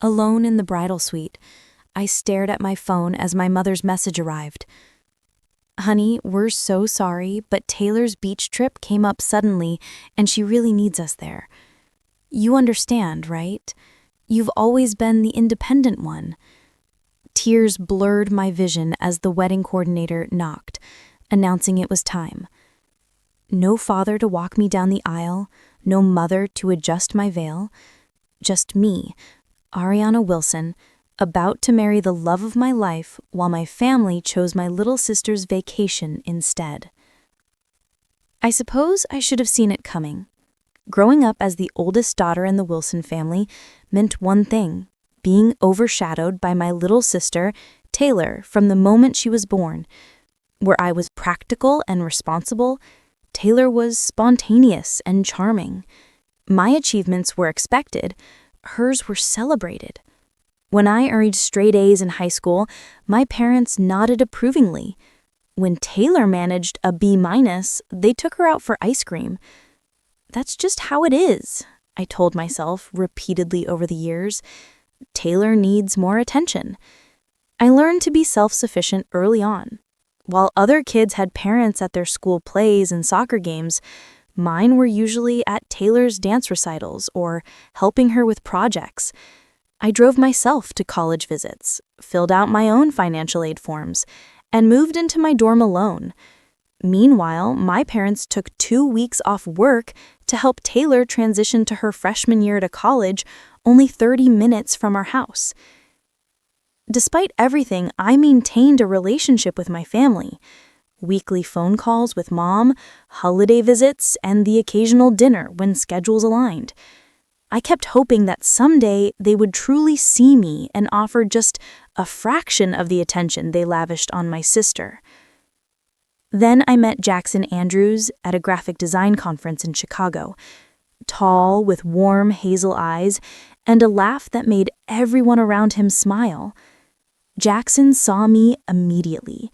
Alone in the bridal suite, I stared at my phone as my mother's message arrived. Honey, we're so sorry, but Taylor's beach trip came up suddenly and she really needs us there. You understand, right? You've always been the independent one. Tears blurred my vision as the wedding coordinator knocked, announcing it was time. No father to walk me down the aisle, no mother to adjust my veil. Just me, Ariana Wilson, about to marry the love of my life while my family chose my little sister's vacation instead. I suppose I should have seen it coming. Growing up as the oldest daughter in the Wilson family meant one thing: being overshadowed by my little sister, Taylor, from the moment she was born. Where I was practical and responsible, Taylor was spontaneous and charming. My achievements were expected, hers were celebrated. When I earned straight A's in high school, my parents nodded approvingly. When Taylor managed a B-, they took her out for ice cream. That's just how it is, I told myself repeatedly over the years. Taylor needs more attention. I learned to be self-sufficient early on. While other kids had parents at their school plays and soccer games, mine were usually at Taylor's dance recitals or helping her with projects. I drove myself to college visits, filled out my own financial aid forms, and moved into my dorm alone. Meanwhile, my parents took 2 weeks off work to help Taylor transition to her freshman year at college, only 30 minutes from our house. Despite everything, I maintained a relationship with my family. Weekly phone calls with Mom, holiday visits, and the occasional dinner when schedules aligned. I kept hoping that someday they would truly see me and offer just a fraction of the attention they lavished on my sister. Then I met Jackson Andrews at a graphic design conference in Chicago. Tall, with warm hazel eyes, and a laugh that made everyone around him smile. Jackson saw me immediately.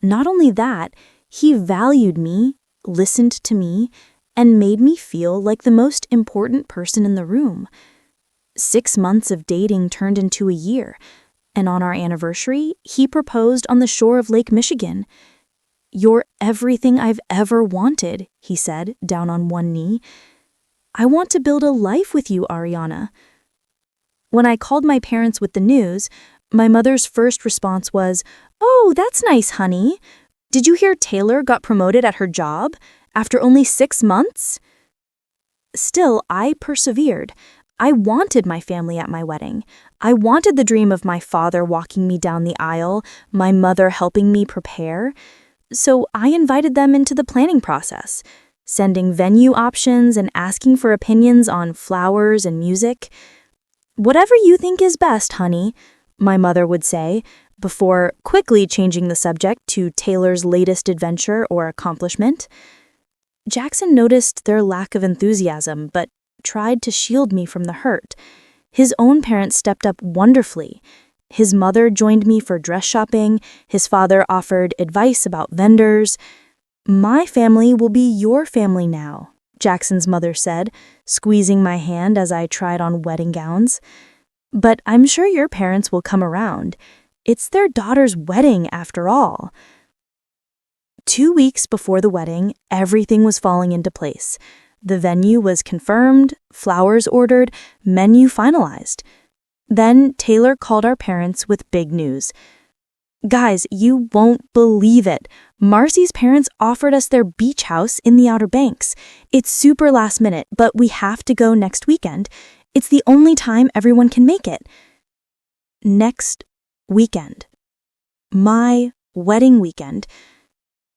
Not only that, he valued me, listened to me, and made me feel like the most important person in the room. 6 months of dating turned into a year, and on our anniversary, he proposed on the shore of Lake Michigan. "You're everything I've ever wanted," he said, down on one knee. "I want to build a life with you, Ariana." When I called my parents with the news, my mother's first response was, "Oh, that's nice, honey. Did you hear Taylor got promoted at her job after only 6 months?" Still, I persevered. I wanted my family at my wedding. I wanted the dream of my father walking me down the aisle, my mother helping me prepare. So I invited them into the planning process, sending venue options and asking for opinions on flowers and music. "Whatever you think is best, honey," my mother would say, before quickly changing the subject to Taylor's latest adventure or accomplishment. Jackson noticed their lack of enthusiasm, but tried to shield me from the hurt. His own parents stepped up wonderfully. His mother joined me for dress shopping. His father offered advice about vendors. "My family will be your family now," Jackson's mother said, squeezing my hand as I tried on wedding gowns. "But I'm sure your parents will come around. It's their daughter's wedding after all." 2 weeks before the wedding, everything was falling into place. The venue was confirmed, flowers ordered, menu finalized. Then Taylor called our parents with big news. "Guys, you won't believe it. Marcy's parents offered us their beach house in the Outer Banks. It's super last minute, but we have to go next weekend. It's the only time everyone can make it." Next weekend. My wedding weekend.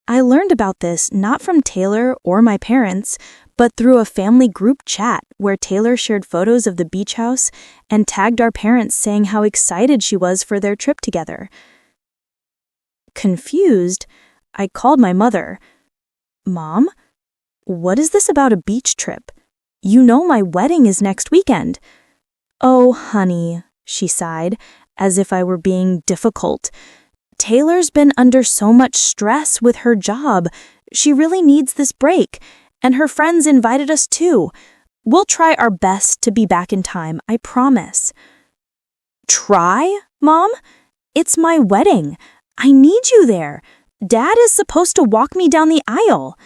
I learned about this not from Taylor or my parents, but through a family group chat where Taylor shared photos of the beach house and tagged our parents saying how excited she was for their trip together. Confused, I called my mother. "Mom, what is this about a beach trip? You know my wedding is next weekend." "Oh, honey," she sighed, as if I were being difficult. "Taylor's been under so much stress with her job. She really needs this break, and her friends invited us too. We'll try our best to be back in time, I promise." Try, Mom? It's my wedding. I need you there. Dad is supposed to walk me down the aisle.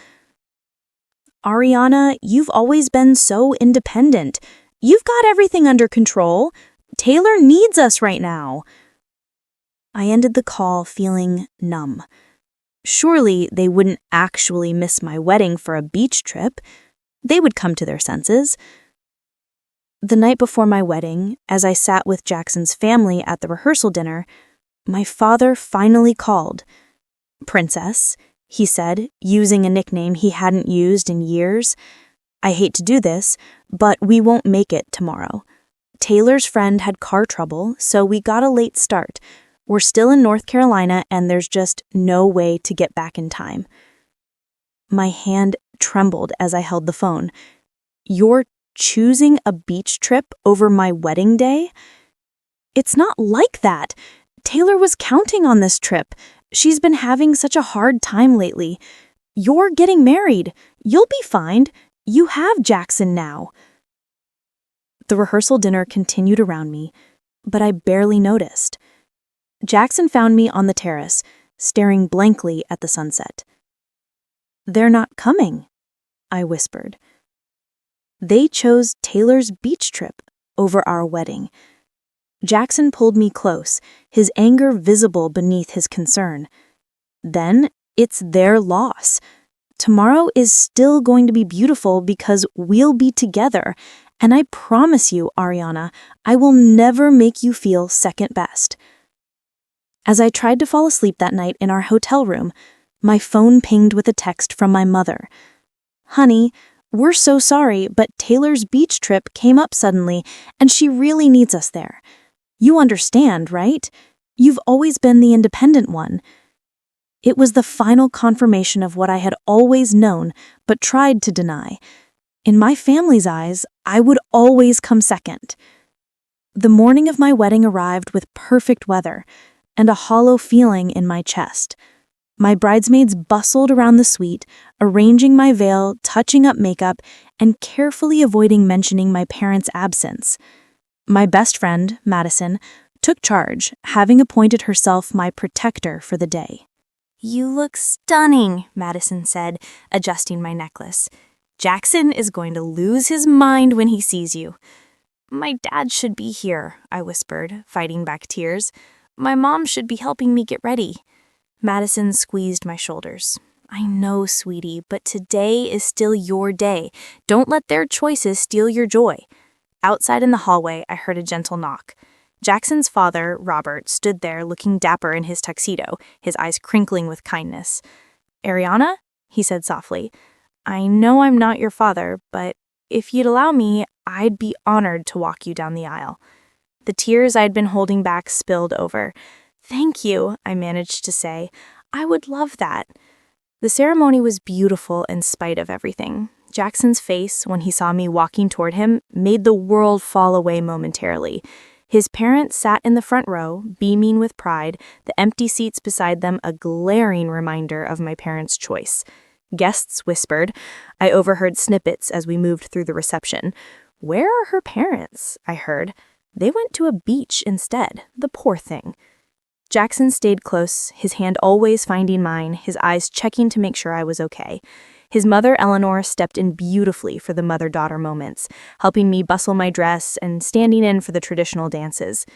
Ariana, you've always been so independent. You've got everything under control. Taylor needs us right now. I ended the call feeling numb. Surely they wouldn't actually miss my wedding for a beach trip. They would come to their senses. The night before my wedding, as I sat with Jackson's family at the rehearsal dinner, my father finally called. "Princess," he said, using a nickname he hadn't used in years. "I hate to do this, but we won't make it tomorrow. Taylor's friend had car trouble, so we got a late start. We're still in North Carolina, and there's just no way to get back in time." My hand trembled as I held the phone. "You're choosing a beach trip over my wedding day?" "It's not like that. Taylor was counting on this trip. She's been having such a hard time lately. You're getting married. You'll be fine. You have Jackson now." The rehearsal dinner continued around me, but I barely noticed. Jackson found me on the terrace, staring blankly at the sunset. "They're not coming," I whispered. "They chose Taylor's beach trip over our wedding." Jackson pulled me close, his anger visible beneath his concern. "Then it's their loss. Tomorrow is still going to be beautiful because we'll be together, and I promise you, Ariana, I will never make you feel second best." As I tried to fall asleep that night in our hotel room, my phone pinged with a text from my mother. "Honey, we're so sorry, but Taylor's beach trip came up suddenly, and she really needs us there. You understand, right? You've always been the independent one." It was the final confirmation of what I had always known but tried to deny. In my family's eyes, I would always come second. The morning of my wedding arrived with perfect weather and a hollow feeling in my chest. My bridesmaids bustled around the suite, arranging my veil, touching up makeup, and carefully avoiding mentioning my parents' absence. My best friend, Madison, took charge, having appointed herself my protector for the day. "You look stunning," Madison said, adjusting my necklace. "Jackson is going to lose his mind when he sees you." "My dad should be here," I whispered, fighting back tears. "My mom should be helping me get ready." Madison squeezed my shoulders. "I know, sweetie, but today is still your day. Don't let their choices steal your joy." Outside in the hallway, I heard a gentle knock. Jackson's father, Robert, stood there looking dapper in his tuxedo, his eyes crinkling with kindness. "Ariana?" he said softly. "I know I'm not your father, but if you'd allow me, I'd be honored to walk you down the aisle." The tears I'd been holding back spilled over. "Thank you," I managed to say. "I would love that." The ceremony was beautiful in spite of everything. Jackson's face, when he saw me walking toward him, made the world fall away momentarily. His parents sat in the front row, beaming with pride, the empty seats beside them a glaring reminder of my parents' choice. Guests whispered. I overheard snippets as we moved through the reception. "Where are her parents?" I heard. "They went to a beach instead, the poor thing." Jackson stayed close, his hand always finding mine, his eyes checking to make sure I was okay. His mother, Eleanor, stepped in beautifully for the mother-daughter moments, helping me bustle my dress and standing in for the traditional dances.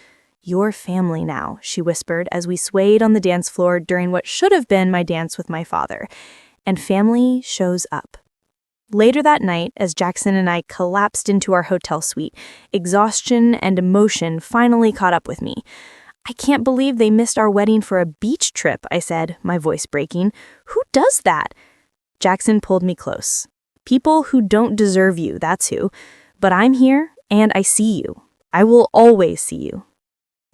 "Your family now," she whispered as we swayed on the dance floor during what should have been my dance with my father. And family shows up. Later that night, as Jackson and I collapsed into our hotel suite, exhaustion and emotion finally caught up with me. "I can't believe they missed our wedding for a beach trip," I said, my voice breaking. "Who does that?" Jackson pulled me close. "People who don't deserve you, that's who. But I'm here, and I see you. I will always see you."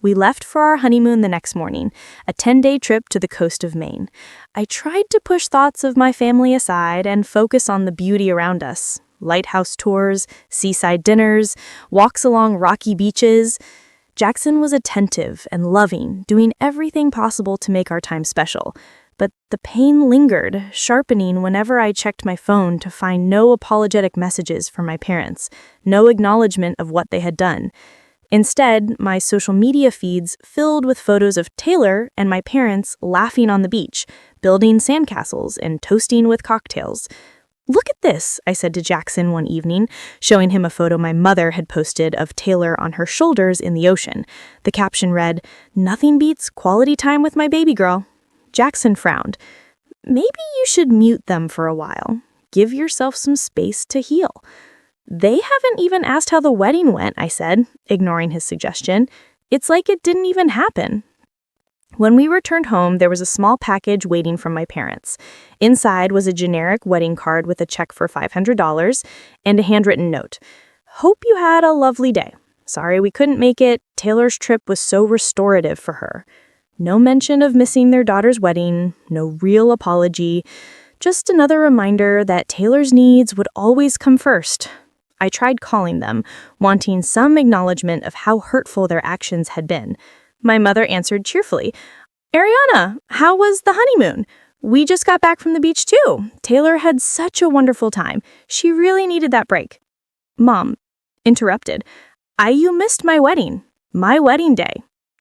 We left for our honeymoon the next morning, a 10-day trip to the coast of Maine. I tried to push thoughts of my family aside and focus on the beauty around us. Lighthouse tours, seaside dinners, walks along rocky beaches. Jackson was attentive and loving, doing everything possible to make our time special. But the pain lingered, sharpening whenever I checked my phone to find no apologetic messages from my parents, no acknowledgement of what they had done. Instead, my social media feeds filled with photos of Taylor and my parents laughing on the beach, building sandcastles, and toasting with cocktails. "Look at this," I said to Jackson one evening, showing him a photo my mother had posted of Taylor on her shoulders in the ocean. The caption read, "Nothing beats quality time with my baby girl." Jackson frowned. "Maybe you should mute them for a while. Give yourself some space to heal." "They haven't even asked how the wedding went," I said, ignoring his suggestion. "It's like it didn't even happen." When we returned home, there was a small package waiting from my parents. Inside was a generic wedding card with a check for $500 and a handwritten note. "Hope you had a lovely day. Sorry we couldn't make it. Taylor's trip was so restorative for her." No mention of missing their daughter's wedding, no real apology, just another reminder that Taylor's needs would always come first. I tried calling them, wanting some acknowledgement of how hurtful their actions had been. My mother answered cheerfully, "Ariana, how was the honeymoon? We just got back from the beach too. Taylor had such a wonderful time. She really needed that break." Mom interrupted, "You missed my wedding day.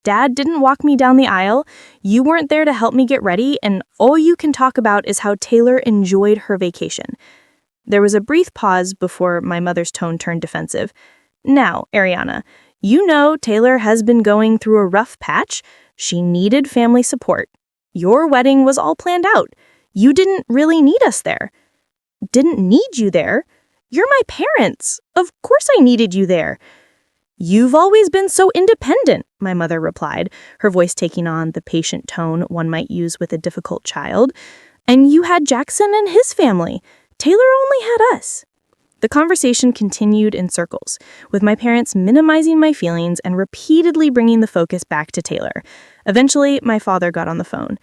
Dad didn't walk me down the aisle. You weren't there to help me get ready, and all you can talk about is how Taylor enjoyed her vacation." There was a brief pause before my mother's tone turned defensive. "Now, Ariana, you know Taylor has been going through a rough patch. She needed family support. Your wedding was all planned out. You didn't really need us there." "Didn't need you there? You're my parents. Of course I needed you there." "You've always been so independent," my mother replied, her voice taking on the patient tone one might use with a difficult child. "And you had Jackson and his family. Taylor only had us." The conversation continued in circles, with my parents minimizing my feelings and repeatedly bringing the focus back to Taylor. Eventually, my father got on the phone.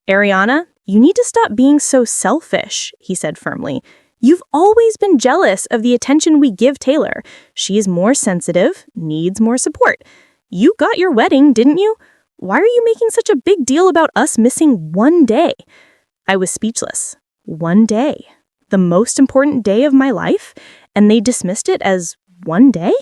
"Ariana, you need to stop being so selfish," he said firmly. "You've always been jealous of the attention we give Taylor. She's more sensitive, needs more support. You got your wedding, didn't you? Why are you making such a big deal about us missing one day?" I was speechless. One day. The most important day of my life, and they dismissed it as one day?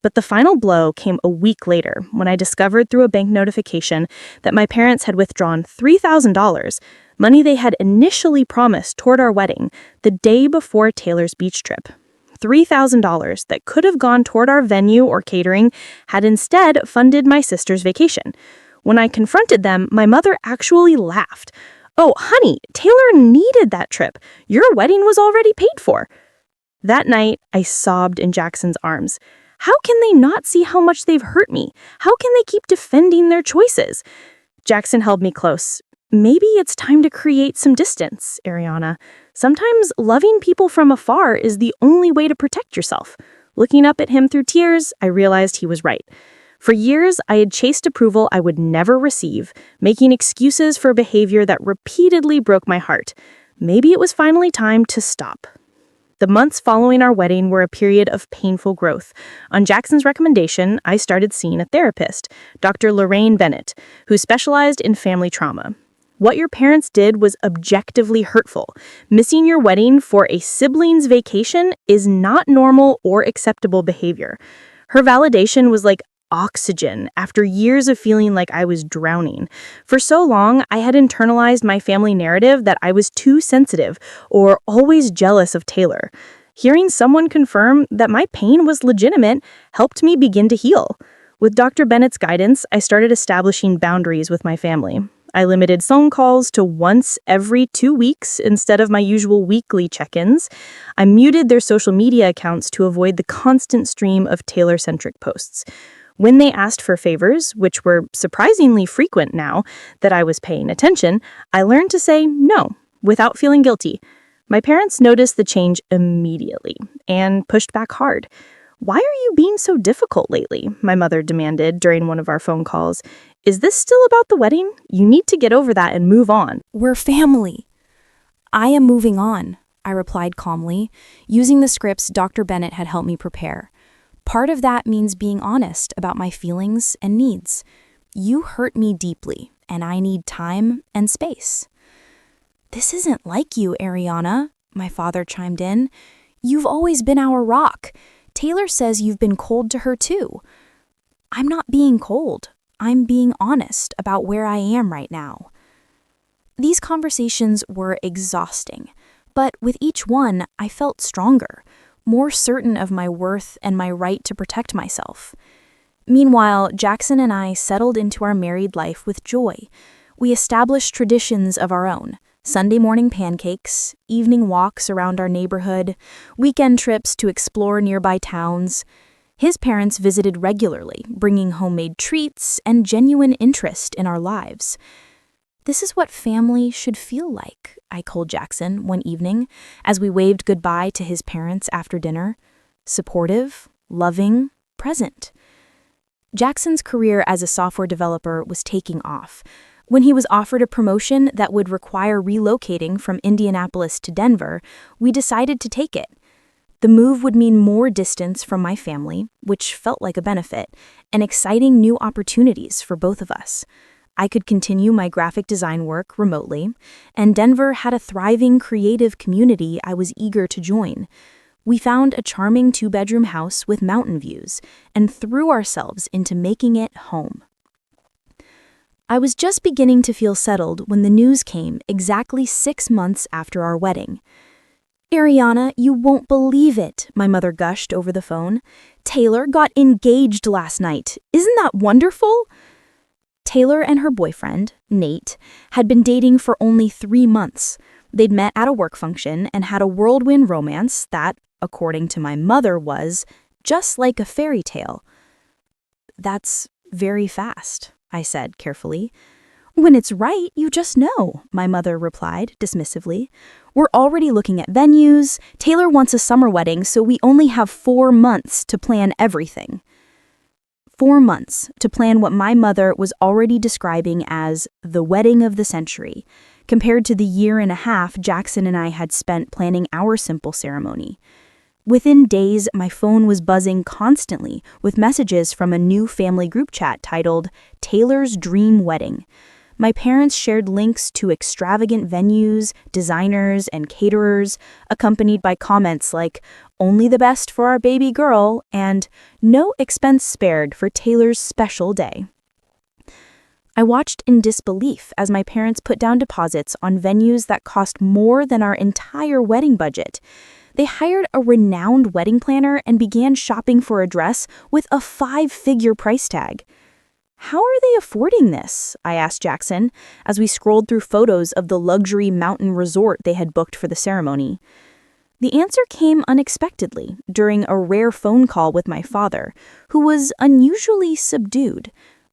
But the final blow came a week later when I discovered through a bank notification that my parents had withdrawn $3,000, money they had initially promised toward our wedding, the day before Taylor's beach trip. $3,000 that could have gone toward our venue or catering had instead funded my sister's vacation. When I confronted them, my mother actually laughed. "Oh, honey, Taylor needed that trip. Your wedding was already paid for." That night, I sobbed in Jackson's arms. How can they not see how much they've hurt me? How can they keep defending their choices? Jackson held me close. "Maybe it's time to create some distance, Ariana. Sometimes loving people from afar is the only way to protect yourself." Looking up at him through tears, I realized he was right. For years, I had chased approval I would never receive, making excuses for behavior that repeatedly broke my heart. Maybe it was finally time to stop. The months following our wedding were a period of painful growth. On Jackson's recommendation, I started seeing a therapist, Dr. Lorraine Bennett, who specialized in family trauma. What your parents did was objectively hurtful. Missing your wedding for a sibling's vacation is not normal or acceptable behavior. Her validation was like oxygen after years of feeling like I was drowning. For so long, I had internalized my family narrative that I was too sensitive or always jealous of Taylor. Hearing someone confirm that my pain was legitimate helped me begin to heal. With Dr. Bennett's guidance, I started establishing boundaries with my family. I limited phone calls to once every 2 weeks instead of my usual weekly check-ins. I muted their social media accounts to avoid the constant stream of Taylor-centric posts. When they asked for favors, which were surprisingly frequent now that I was paying attention, I learned to say no without feeling guilty. My parents noticed the change immediately and pushed back hard. "Why are you being so difficult lately?" my mother demanded during one of our phone calls. "Is this still about the wedding? You need to get over that and move on." "We're family. I am moving on," I replied calmly, using the scripts Dr. Bennett had helped me prepare. Part of that means being honest about my feelings and needs. You hurt me deeply, and I need time and space. "This isn't like you, Ariana," my father chimed in. "You've always been our rock. Taylor says you've been cold to her too. I'm not being cold. I'm being honest about where I am right now. These conversations were exhausting, but with each one, I felt stronger, more certain of my worth and my right to protect myself. Meanwhile, Jackson and I settled into our married life with joy. We established traditions of our own: Sunday morning pancakes, evening walks around our neighborhood, weekend trips to explore nearby towns. His parents visited regularly, bringing homemade treats and genuine interest in our lives. "This is what family should feel like," I told Jackson one evening as we waved goodbye to his parents after dinner. Supportive, loving, present. Jackson's career as a software developer was taking off. When he was offered a promotion that would require relocating from Indianapolis to Denver, we decided to take it. The move would mean more distance from my family, which felt like a benefit, and exciting new opportunities for both of us. I could continue my graphic design work remotely, and Denver had a thriving creative community I was eager to join. We found a charming 2-bedroom house with mountain views and threw ourselves into making it home. I was just beginning to feel settled when the news came exactly 6 months after our wedding. "Ariana, you won't believe it," my mother gushed over the phone. "Taylor got engaged last night. Isn't that wonderful?" Taylor and her boyfriend, Nate, had been dating for only 3 months. They'd met at a work function and had a whirlwind romance that, according to my mother, was just like a fairy tale. "That's very fast," I said carefully. "When it's right, you just know," my mother replied dismissively. "We're already looking at venues. Taylor wants a summer wedding, so we only have 4 months to plan everything." 4 months to plan what my mother was already describing as the wedding of the century, compared to the 1.5 years Jackson and I had spent planning our simple ceremony. Within days, my phone was buzzing constantly with messages from a new family group chat titled Taylor's Dream Wedding. My parents shared links to extravagant venues, designers, and caterers, accompanied by comments like, "Only the best for our baby girl," and "No expense spared for Taylor's special day." I watched in disbelief as my parents put down deposits on venues that cost more than our entire wedding budget. They hired a renowned wedding planner and began shopping for a dress with a 5-figure price tag. "How are they affording this?" I asked Jackson as we scrolled through photos of the luxury mountain resort they had booked for the ceremony. The answer came unexpectedly during a rare phone call with my father, who was unusually subdued.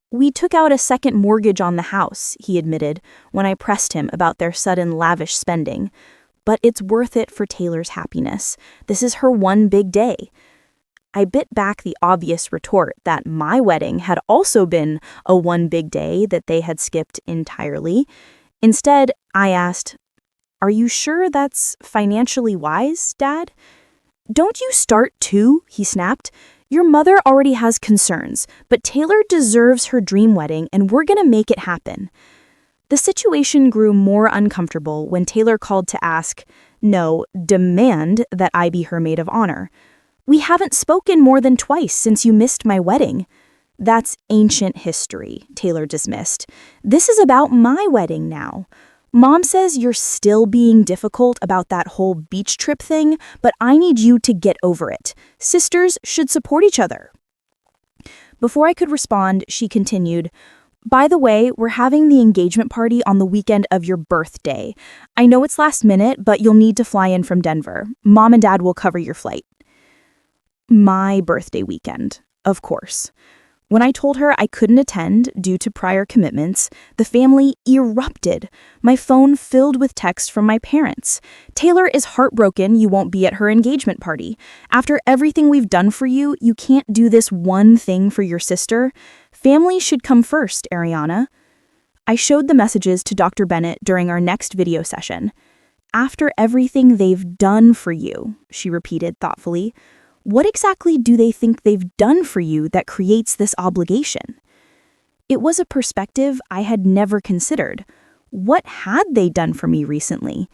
"We took out a second mortgage on the house," he admitted when I pressed him about their sudden lavish spending. "But it's worth it for Taylor's happiness. This is her one big day." I bit back the obvious retort that my wedding had also been a one big day that they had skipped entirely. Instead, I asked, "Are you sure that's financially wise, Dad?" "Don't you start too," he snapped. "Your mother already has concerns, but Taylor deserves her dream wedding and we're gonna make it happen." The situation grew more uncomfortable when Taylor called to ask, no, demand that I be her maid of honor. "We haven't spoken more than twice since you missed my wedding." "That's ancient history," Taylor dismissed. "This is about my wedding now. Mom says you're still being difficult about that whole beach trip thing, but I need you to get over it. Sisters should support each other." Before I could respond, she continued, "By the way, we're having the engagement party on the weekend of your birthday. I know it's last minute, but you'll need to fly in from Denver. Mom and Dad will cover your flight." My birthday weekend, of course. When I told her I couldn't attend due to prior commitments, the family erupted. My phone filled with texts from my parents. "Taylor is heartbroken you won't be at her engagement party. After everything we've done for you, you can't do this one thing for your sister. Family should come first, Ariana." I showed the messages to Dr. Bennett during our next video session. "After everything they've done for you," she repeated thoughtfully. "What exactly do they think they've done for you that creates this obligation?" It was a perspective I had never considered. What had they done for me recently?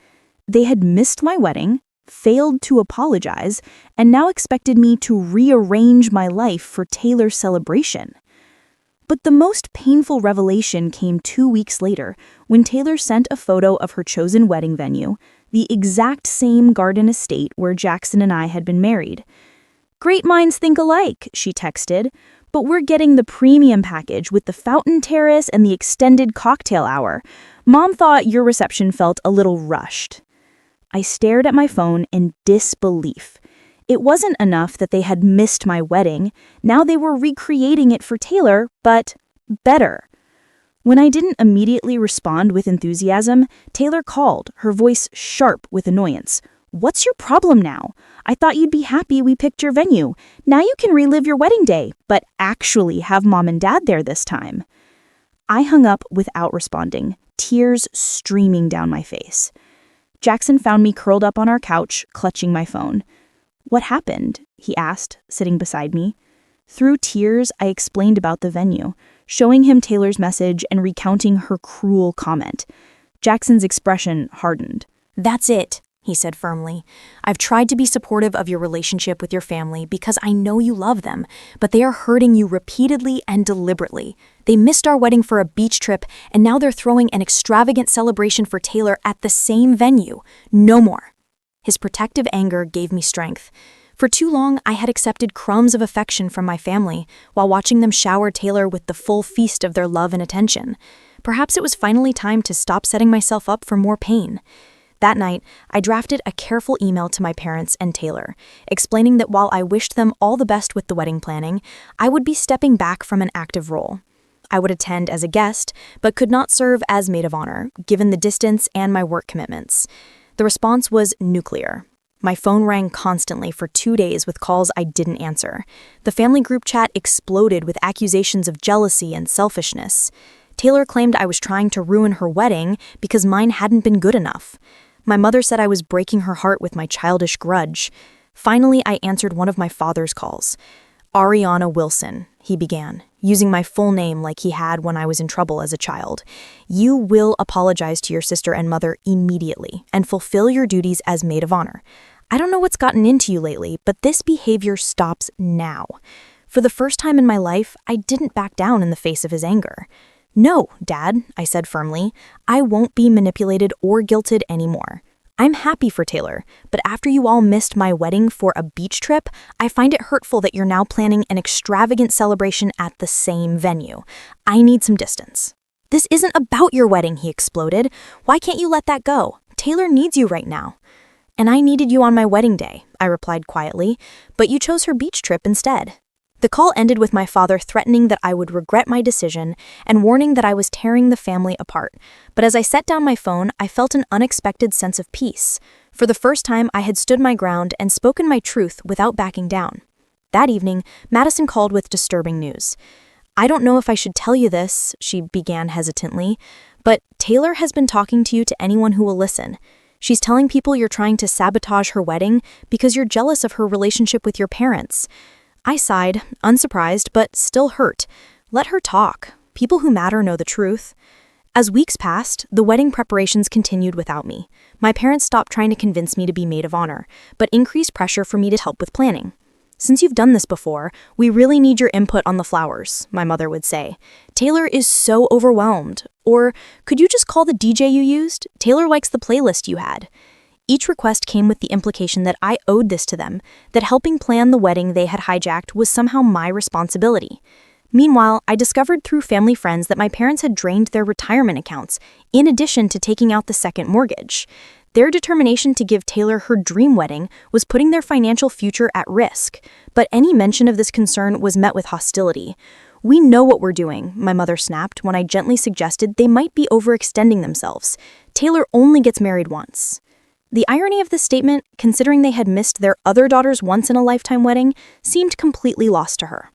They had missed my wedding, failed to apologize, and now expected me to rearrange my life for Taylor's celebration. But the most painful revelation came 2 weeks later when Taylor sent a photo of her chosen wedding venue, the exact same garden estate where Jackson and I had been married. "Great minds think alike," she texted, "but we're getting the premium package with the fountain terrace and the extended cocktail hour. Mom thought your reception felt a little rushed." I stared at my phone in disbelief. It wasn't enough that they had missed my wedding. Now they were recreating it for Taylor, but better. When I didn't immediately respond with enthusiasm, Taylor called, her voice sharp with annoyance. "What's your problem now? I thought you'd be happy we picked your venue. Now you can relive your wedding day, but actually have Mom and Dad there this time." I hung up without responding, tears streaming down my face. Jackson found me curled up on our couch, clutching my phone. "What happened?" he asked, sitting beside me. Through tears, I explained about the venue, showing him Taylor's message and recounting her cruel comment. Jackson's expression hardened. "That's it," he said firmly. "I've tried to be supportive of your relationship with your family because I know you love them, but they are hurting you repeatedly and deliberately. They missed our wedding for a beach trip, and now they're throwing an extravagant celebration for Taylor at the same venue. No more." His protective anger gave me strength. For too long, I had accepted crumbs of affection from my family, while watching them shower Taylor with the full feast of their love and attention. Perhaps it was finally time to stop setting myself up for more pain. That night, I drafted a careful email to my parents and Taylor, explaining that while I wished them all the best with the wedding planning, I would be stepping back from an active role. I would attend as a guest, but could not serve as maid of honor, given the distance and my work commitments. The response was nuclear. My phone rang constantly for 2 days with calls I didn't answer. The family group chat exploded with accusations of jealousy and selfishness. Taylor claimed I was trying to ruin her wedding because mine hadn't been good enough. My mother said I was breaking her heart with my childish grudge. Finally, I answered one of my father's calls. "Ariana Wilson," he began, using my full name like he had when I was in trouble as a child. "You will apologize to your sister and mother immediately and fulfill your duties as maid of honor. I don't know what's gotten into you lately, but this behavior stops now." For the first time in my life, I didn't back down in the face of his anger. "No, Dad," I said firmly. "I won't be manipulated or guilted anymore. I'm happy for Taylor, but after you all missed my wedding for a beach trip, I find it hurtful that you're now planning an extravagant celebration at the same venue. I need some distance." "This isn't about your wedding," he exploded. "Why can't you let that go? Taylor needs you right now." "And I needed you on my wedding day," I replied quietly, "but you chose her beach trip instead." The call ended with my father threatening that I would regret my decision and warning that I was tearing the family apart. But as I set down my phone, I felt an unexpected sense of peace. For the first time, I had stood my ground and spoken my truth without backing down. That evening, Madison called with disturbing news. "I don't know if I should tell you this," she began hesitantly, "but Taylor has been talking to you to anyone who will listen. She's telling people you're trying to sabotage her wedding because you're jealous of her relationship with your parents." I sighed, unsurprised, but still hurt. Let her talk. People who matter know the truth. As weeks passed, the wedding preparations continued without me. My parents stopped trying to convince me to be maid of honor, but increased pressure for me to help with planning. "Since you've done this before, we really need your input on the flowers," my mother would say. "Taylor is so overwhelmed." Or, "Could you just call the DJ you used? Taylor likes the playlist you had." Each request came with the implication that I owed this to them, that helping plan the wedding they had hijacked was somehow my responsibility. Meanwhile, I discovered through family friends that my parents had drained their retirement accounts, in addition to taking out the second mortgage. Their determination to give Taylor her dream wedding was putting their financial future at risk, but any mention of this concern was met with hostility. "We know what we're doing," my mother snapped when I gently suggested they might be overextending themselves. "Taylor only gets married once." The irony of this statement, considering they had missed their other daughter's once-in-a-lifetime wedding, seemed completely lost to her.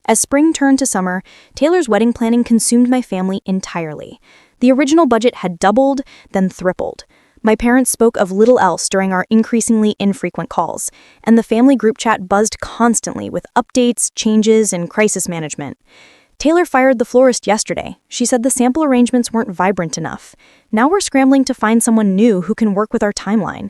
As spring turned to summer, Taylor's wedding planning consumed my family entirely. The original budget had doubled, then tripled. My parents spoke of little else during our increasingly infrequent calls, and the family group chat buzzed constantly with updates, changes, and crisis management. Taylor fired the florist yesterday. She said the sample arrangements weren't vibrant enough. Now we're scrambling to find someone new who can work with our timeline.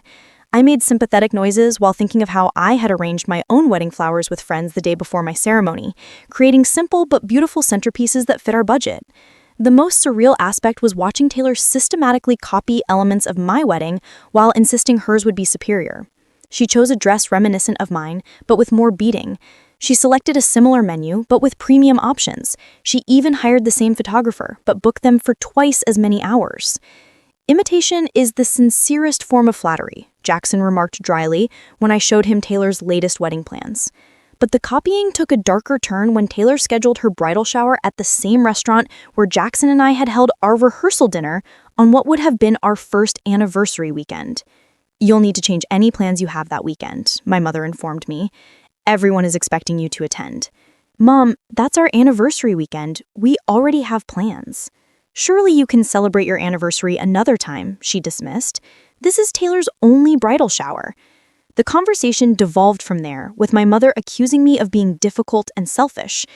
I made sympathetic noises while thinking of how I had arranged my own wedding flowers with friends the day before my ceremony, creating simple but beautiful centerpieces that fit our budget. The most surreal aspect was watching Taylor systematically copy elements of my wedding while insisting hers would be superior. She chose a dress reminiscent of mine, but with more beading. She selected a similar menu, but with premium options. She even hired the same photographer, but booked them for twice as many hours. Imitation is the sincerest form of flattery, Jackson remarked dryly when I showed him Taylor's latest wedding plans. But the copying took a darker turn when Taylor scheduled her bridal shower at the same restaurant where Jackson and I had held our rehearsal dinner on what would have been our first anniversary weekend. "You'll need to change any plans you have that weekend," my mother informed me. "Everyone is expecting you to attend." "Mom, that's our anniversary weekend. We already have plans." "Surely you can celebrate your anniversary another time," she dismissed. "This is Taylor's only bridal shower." The conversation devolved from there, with my mother accusing me of being difficult and selfish.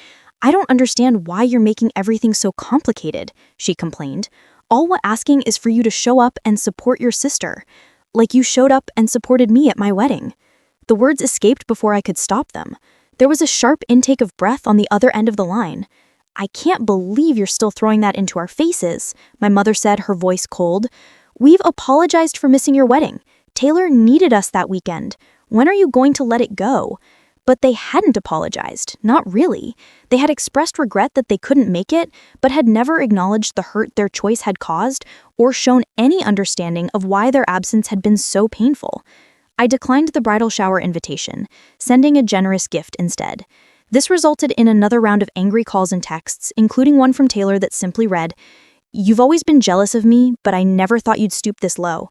"I don't understand why you're making everything so complicated," she complained. "All we're asking is for you to show up and support your sister, like you showed up and supported me at my wedding." The words escaped before I could stop them. There was a sharp intake of breath on the other end of the line. "I can't believe you're still throwing that into our faces," my mother said, her voice cold. "We've apologized for missing your wedding. Taylor needed us that weekend. When are you going to let it go?" But they hadn't apologized, not really. They had expressed regret that they couldn't make it, but had never acknowledged the hurt their choice had caused or shown any understanding of why their absence had been so painful. I declined the bridal shower invitation, sending a generous gift instead. This resulted in another round of angry calls and texts, including one from Taylor that simply read, "You've always been jealous of me, but I never thought you'd stoop this low."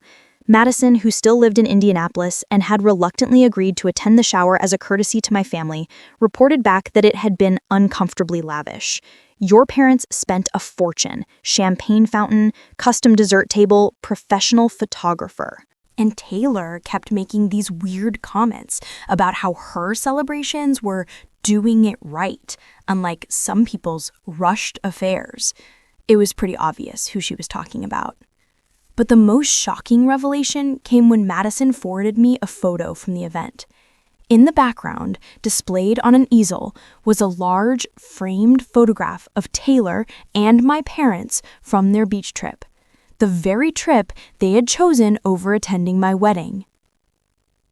Madison, who still lived in Indianapolis and had reluctantly agreed to attend the shower as a courtesy to my family, reported back that it had been uncomfortably lavish. "Your parents spent a fortune: champagne fountain, custom dessert table, professional photographer." And Taylor kept making these weird comments about how her celebrations were doing it right, unlike some people's rushed affairs. It was pretty obvious who she was talking about. But the most shocking revelation came when Madison forwarded me a photo from the event. In the background, displayed on an easel, was a large, framed photograph of Taylor and my parents from their beach trip. The very trip they had chosen over attending my wedding.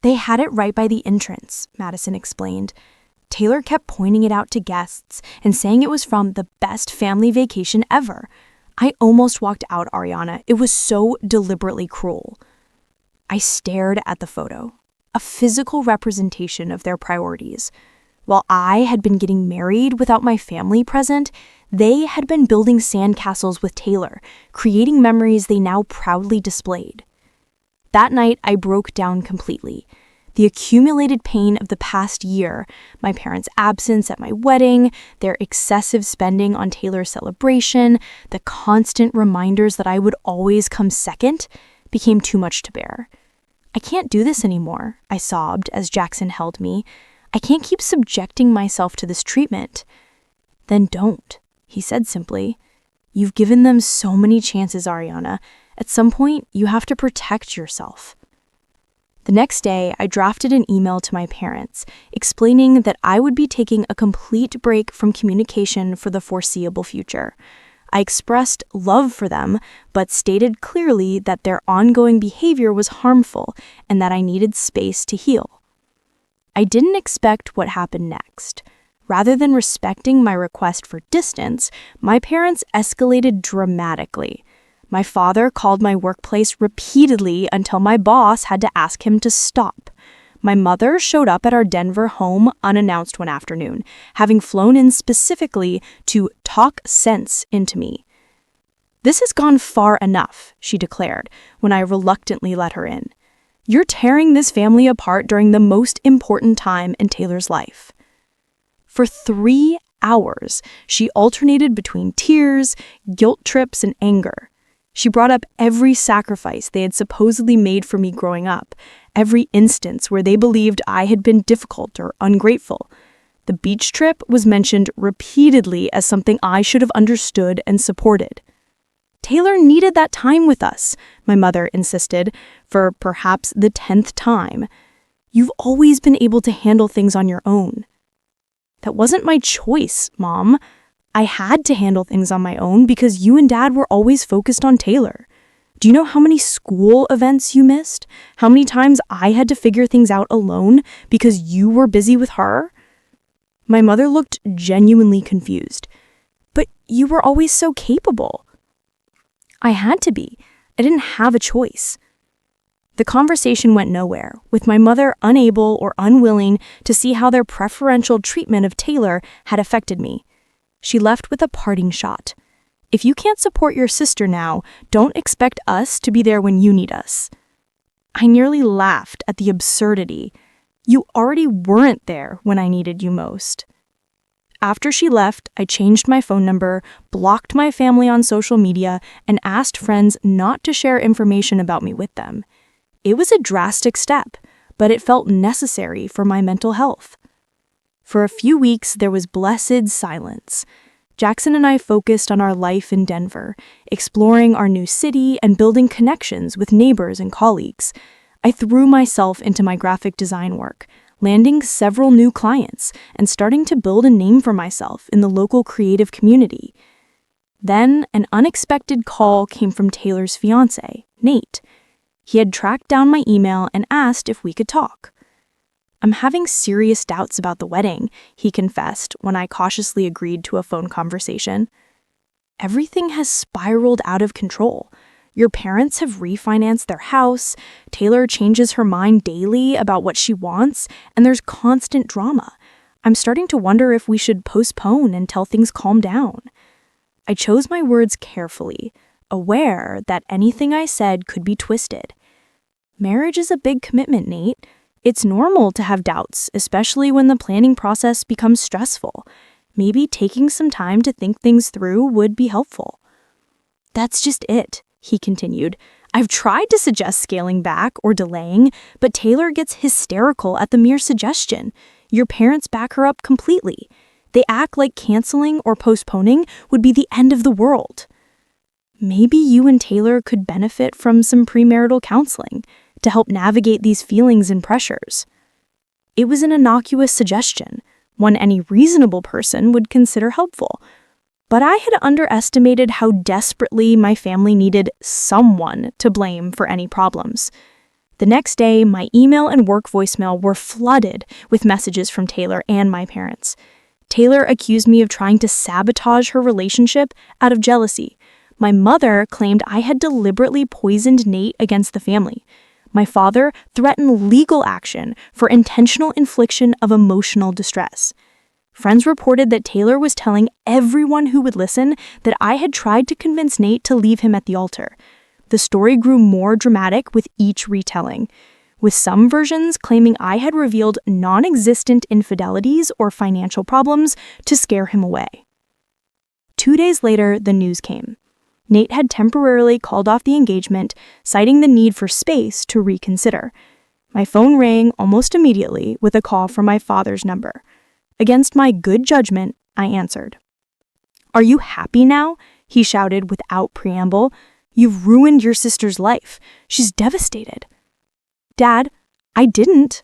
"They had it right by the entrance," Madison explained. "Taylor kept pointing it out to guests and saying it was from the best family vacation ever. I almost walked out, Ariana. It was so deliberately cruel." I stared at the photo, a physical representation of their priorities. While I had been getting married without my family present, they had been building sandcastles with Taylor, creating memories they now proudly displayed. That night, I broke down completely. The accumulated pain of the past year, my parents' absence at my wedding, their excessive spending on Taylor's celebration, the constant reminders that I would always come second, became too much to bear. "I can't do this anymore," I sobbed as Jackson held me. "I can't keep subjecting myself to this treatment." "Then don't," he said simply. "You've given them so many chances, Ariana. At some point, you have to protect yourself." The next day, I drafted an email to my parents, explaining that I would be taking a complete break from communication for the foreseeable future. I expressed love for them, but stated clearly that their ongoing behavior was harmful and that I needed space to heal. I didn't expect what happened next. Rather than respecting my request for distance, my parents escalated dramatically. My father called my workplace repeatedly until my boss had to ask him to stop. My mother showed up at our Denver home unannounced one afternoon, having flown in specifically to talk sense into me. "This has gone far enough," she declared when I reluctantly let her in. "You're tearing this family apart during the most important time in Taylor's life." For 3 hours, she alternated between tears, guilt trips, and anger. She brought up every sacrifice they had supposedly made for me growing up, every instance where they believed I had been difficult or ungrateful. The beach trip was mentioned repeatedly as something I should have understood and supported. Taylor needed that time with us, my mother insisted, for perhaps the 10th time. You've always been able to handle things on your own. That wasn't my choice, Mom. I had to handle things on my own because you and Dad were always focused on Taylor. Do you know how many school events you missed? How many times I had to figure things out alone because you were busy with her? My mother looked genuinely confused. But you were always so capable. I had to be. I didn't have a choice. The conversation went nowhere, with my mother unable or unwilling to see how their preferential treatment of Taylor had affected me. She left with a parting shot. If you can't support your sister now, don't expect us to be there when you need us. I nearly laughed at the absurdity. You already weren't there when I needed you most. After she left, I changed my phone number, blocked my family on social media, and asked friends not to share information about me with them. It was a drastic step, but it felt necessary for my mental health. For a few weeks, there was blessed silence. Jackson and I focused on our life in Denver, exploring our new city and building connections with neighbors and colleagues. I threw myself into my graphic design work, landing several new clients and starting to build a name for myself in the local creative community. Then, an unexpected call came from Taylor's fiancé, Nate. He had tracked down my email and asked if we could talk. I'm having serious doubts about the wedding, he confessed when I cautiously agreed to a phone conversation. Everything has spiraled out of control. Your parents have refinanced their house, Taylor changes her mind daily about what she wants, and there's constant drama. I'm starting to wonder if we should postpone until things calm down. I chose my words carefully, aware that anything I said could be twisted. Marriage is a big commitment, Nate. It's normal to have doubts, especially when the planning process becomes stressful. Maybe taking some time to think things through would be helpful. That's just it, he continued. I've tried to suggest scaling back or delaying, but Taylor gets hysterical at the mere suggestion. Your parents back her up completely. They act like canceling or postponing would be the end of the world. Maybe you and Taylor could benefit from some premarital counseling to help navigate these feelings and pressures. It was an innocuous suggestion, one any reasonable person would consider helpful. But I had underestimated how desperately my family needed someone to blame for any problems. The next day, my email and work voicemail were flooded with messages from Taylor and my parents. Taylor accused me of trying to sabotage her relationship out of jealousy. My mother claimed I had deliberately poisoned Nate against the family. My father threatened legal action for intentional infliction of emotional distress. Friends reported that Taylor was telling everyone who would listen that I had tried to convince Nate to leave him at the altar. The story grew more dramatic with each retelling, with some versions claiming I had revealed non-existent infidelities or financial problems to scare him away. 2 days later, the news came. Nate had temporarily called off the engagement, citing the need for space to reconsider. My phone rang almost immediately with a call from my father's number. Against my good judgment, I answered. "Are you happy now?" he shouted without preamble. "You've ruined your sister's life. She's devastated." "Dad, I didn't."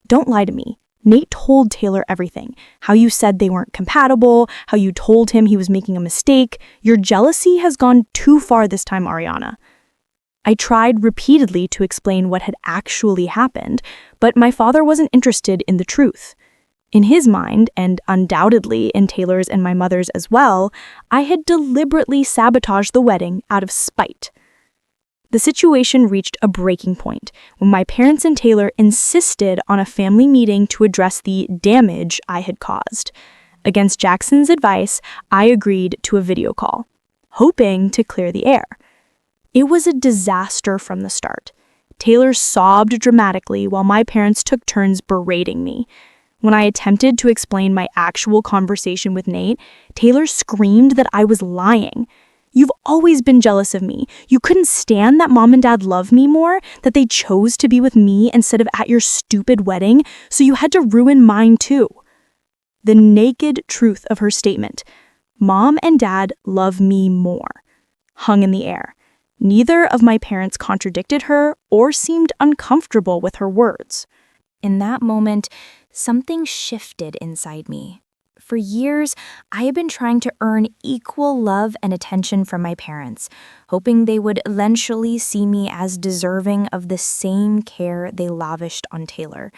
"Don't lie to me. Nate told Taylor everything. How you said they weren't compatible, how you told him he was making a mistake. Your jealousy has gone too far this time, Ariana." I tried repeatedly to explain what had actually happened, but my father wasn't interested in the truth. In his mind, and undoubtedly in Taylor's and my mother's as well, I had deliberately sabotaged the wedding out of spite. The situation reached a breaking point when my parents and Taylor insisted on a family meeting to address the damage I had caused. Against Jackson's advice, I agreed to a video call, hoping to clear the air. It was a disaster from the start. Taylor sobbed dramatically while my parents took turns berating me. When I attempted to explain my actual conversation with Nate, Taylor screamed that I was lying. "You've always been jealous of me. You couldn't stand that Mom and Dad love me more, that they chose to be with me instead of at your stupid wedding, so you had to ruin mine too." The naked truth of her statement. Mom and Dad love me more. hung in the air. Neither of my parents contradicted her or seemed uncomfortable with her words. In that moment, something shifted inside me. For years, I had been trying to earn equal love and attention from my parents, hoping they would eventually see me as deserving of the same care they lavished on Taylor.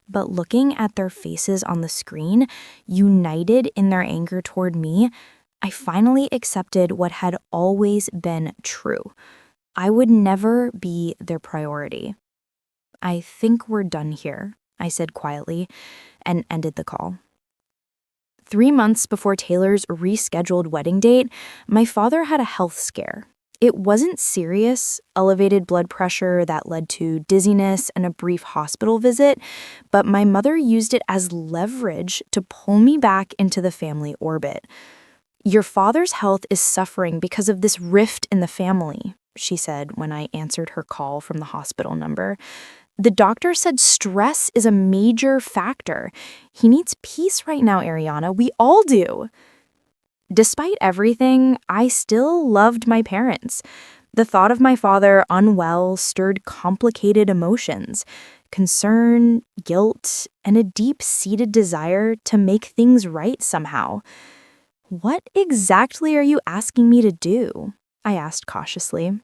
But looking at their faces on the screen, united in their anger toward me, I finally accepted what had always been true. I would never be their priority. "I think we're done here," I said quietly, and ended the call. 3 months before Taylor's rescheduled wedding date, my father had a health scare. It wasn't serious, elevated blood pressure that led to dizziness and a brief hospital visit, but my mother used it as leverage to pull me back into the family orbit. "Your father's health is suffering because of this rift in the family," she said when I answered her call from the hospital number. "The doctor said stress is a major factor. He needs peace right now, Ariana. We all do." Despite everything, I still loved my parents. The thought of my father unwell stirred complicated emotions: concern, guilt, and a deep-seated desire to make things right somehow. "What exactly are you asking me to do?" I asked cautiously.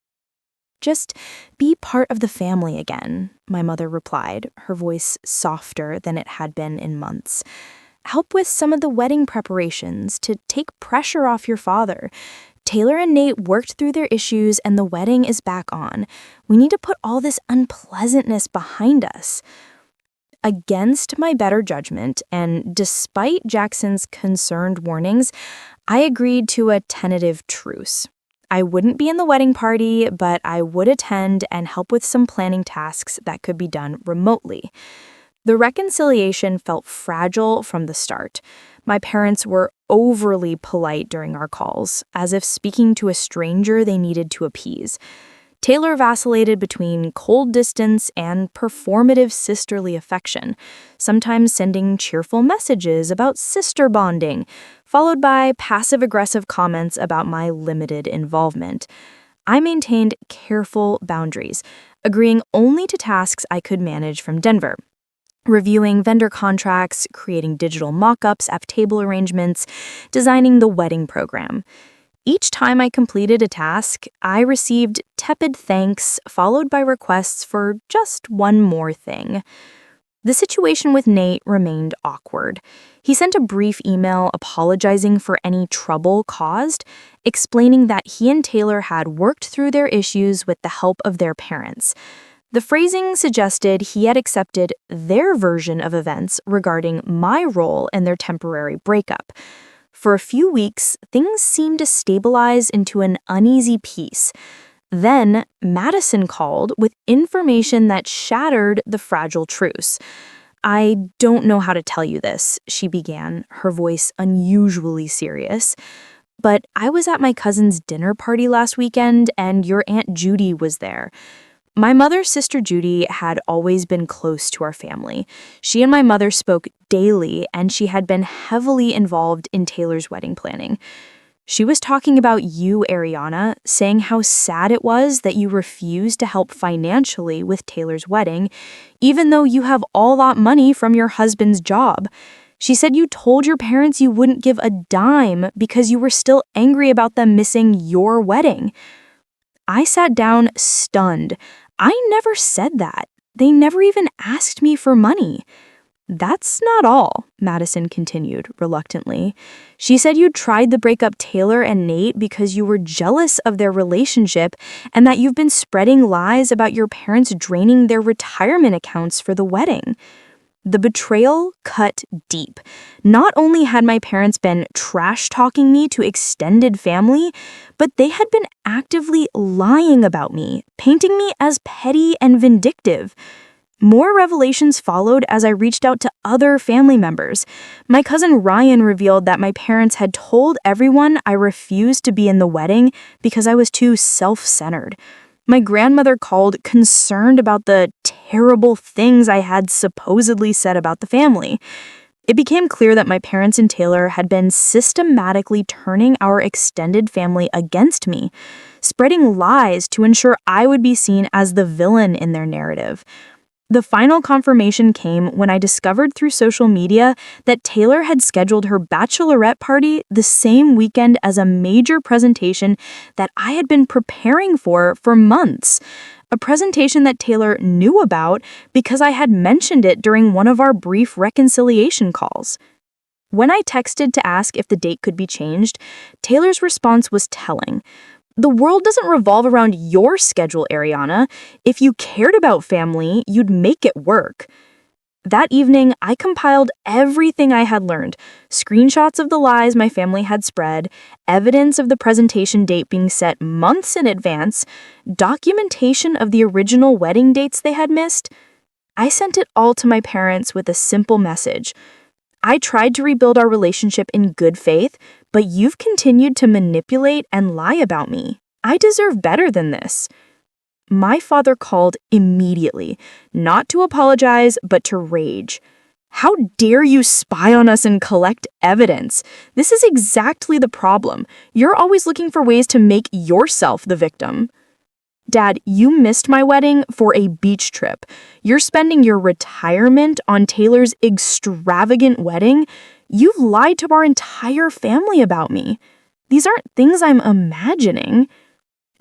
"Just be part of the family again," my mother replied, her voice softer than it had been in months. "Help with some of the wedding preparations to take pressure off your father. Taylor and Nate worked through their issues and the wedding is back on. We need to put all this unpleasantness behind us." Against my better judgment, and despite Jackson's concerned warnings, I agreed to a tentative truce. I wouldn't be in the wedding party, but I would attend and help with some planning tasks that could be done remotely. The reconciliation felt fragile from the start. My parents were overly polite during our calls, as if speaking to a stranger they needed to appease. Taylor vacillated between cold distance and performative sisterly affection, sometimes sending cheerful messages about sister bonding, followed by passive-aggressive comments about my limited involvement. I maintained careful boundaries, agreeing only to tasks I could manage from Denver. Reviewing vendor contracts, creating digital mock-ups of table arrangements, designing the wedding program. Each time I completed a task, I received tepid thanks, followed by requests for just one more thing. The situation with Nate remained awkward. He sent a brief email apologizing for any trouble caused, explaining that he and Taylor had worked through their issues with the help of their parents. The phrasing suggested he had accepted their version of events regarding my role in their temporary breakup. For a few weeks, things seemed to stabilize into an uneasy peace. Then, Madison called with information that shattered the fragile truce. "I don't know how to tell you this," she began, her voice unusually serious. "But I was at my cousin's dinner party last weekend, and your Aunt Judy was there. My mother's sister Judy had always been close to our family. She and my mother spoke daily, and she had been heavily involved in Taylor's wedding planning. She was talking about you, Ariana, saying how sad it was that you refused to help financially with Taylor's wedding, even though you have all that money from your husband's job. She said you told your parents you wouldn't give a dime because you were still angry about them missing your wedding." I sat down stunned. I never said that. They never even asked me for money. "That's not all," Madison continued reluctantly. "She said you tried to break up Taylor and Nate because you were jealous of their relationship and that you've been spreading lies about your parents draining their retirement accounts for the wedding." The betrayal cut deep. Not only had my parents been trash-talking me to extended family, but they had been actively lying about me, painting me as petty and vindictive. More revelations followed as I reached out to other family members. My cousin Ryan revealed that my parents had told everyone I refused to be in the wedding because I was too self-centered. My grandmother called concerned about the terrible things I had supposedly said about the family. It became clear that my parents and Taylor had been systematically turning our extended family against me. spreading lies to ensure I would be seen as the villain in their narrative. The final confirmation came when I discovered through social media that Taylor had scheduled her bachelorette party the same weekend as a major presentation that I had been preparing for months. A presentation that Taylor knew about because I had mentioned it during one of our brief reconciliation calls. When I texted to ask if the date could be changed, Taylor's response was telling. The world doesn't revolve around your schedule, Ariana. If you cared about family, you'd make it work. That evening, I compiled everything I had learned, screenshots of the lies my family had spread, evidence of the presentation date being set months in advance, documentation of the original wedding dates they had missed. I sent it all to my parents with a simple message. I tried to rebuild our relationship in good faith, but you've continued to manipulate and lie about me. I deserve better than this. My father called immediately, not to apologize, but to rage. How dare you spy on us and collect evidence? This is exactly the problem. You're always looking for ways to make yourself the victim. Dad, you missed my wedding for a beach trip. You're spending your retirement on Taylor's extravagant wedding. You've lied to our entire family about me. These aren't things I'm imagining.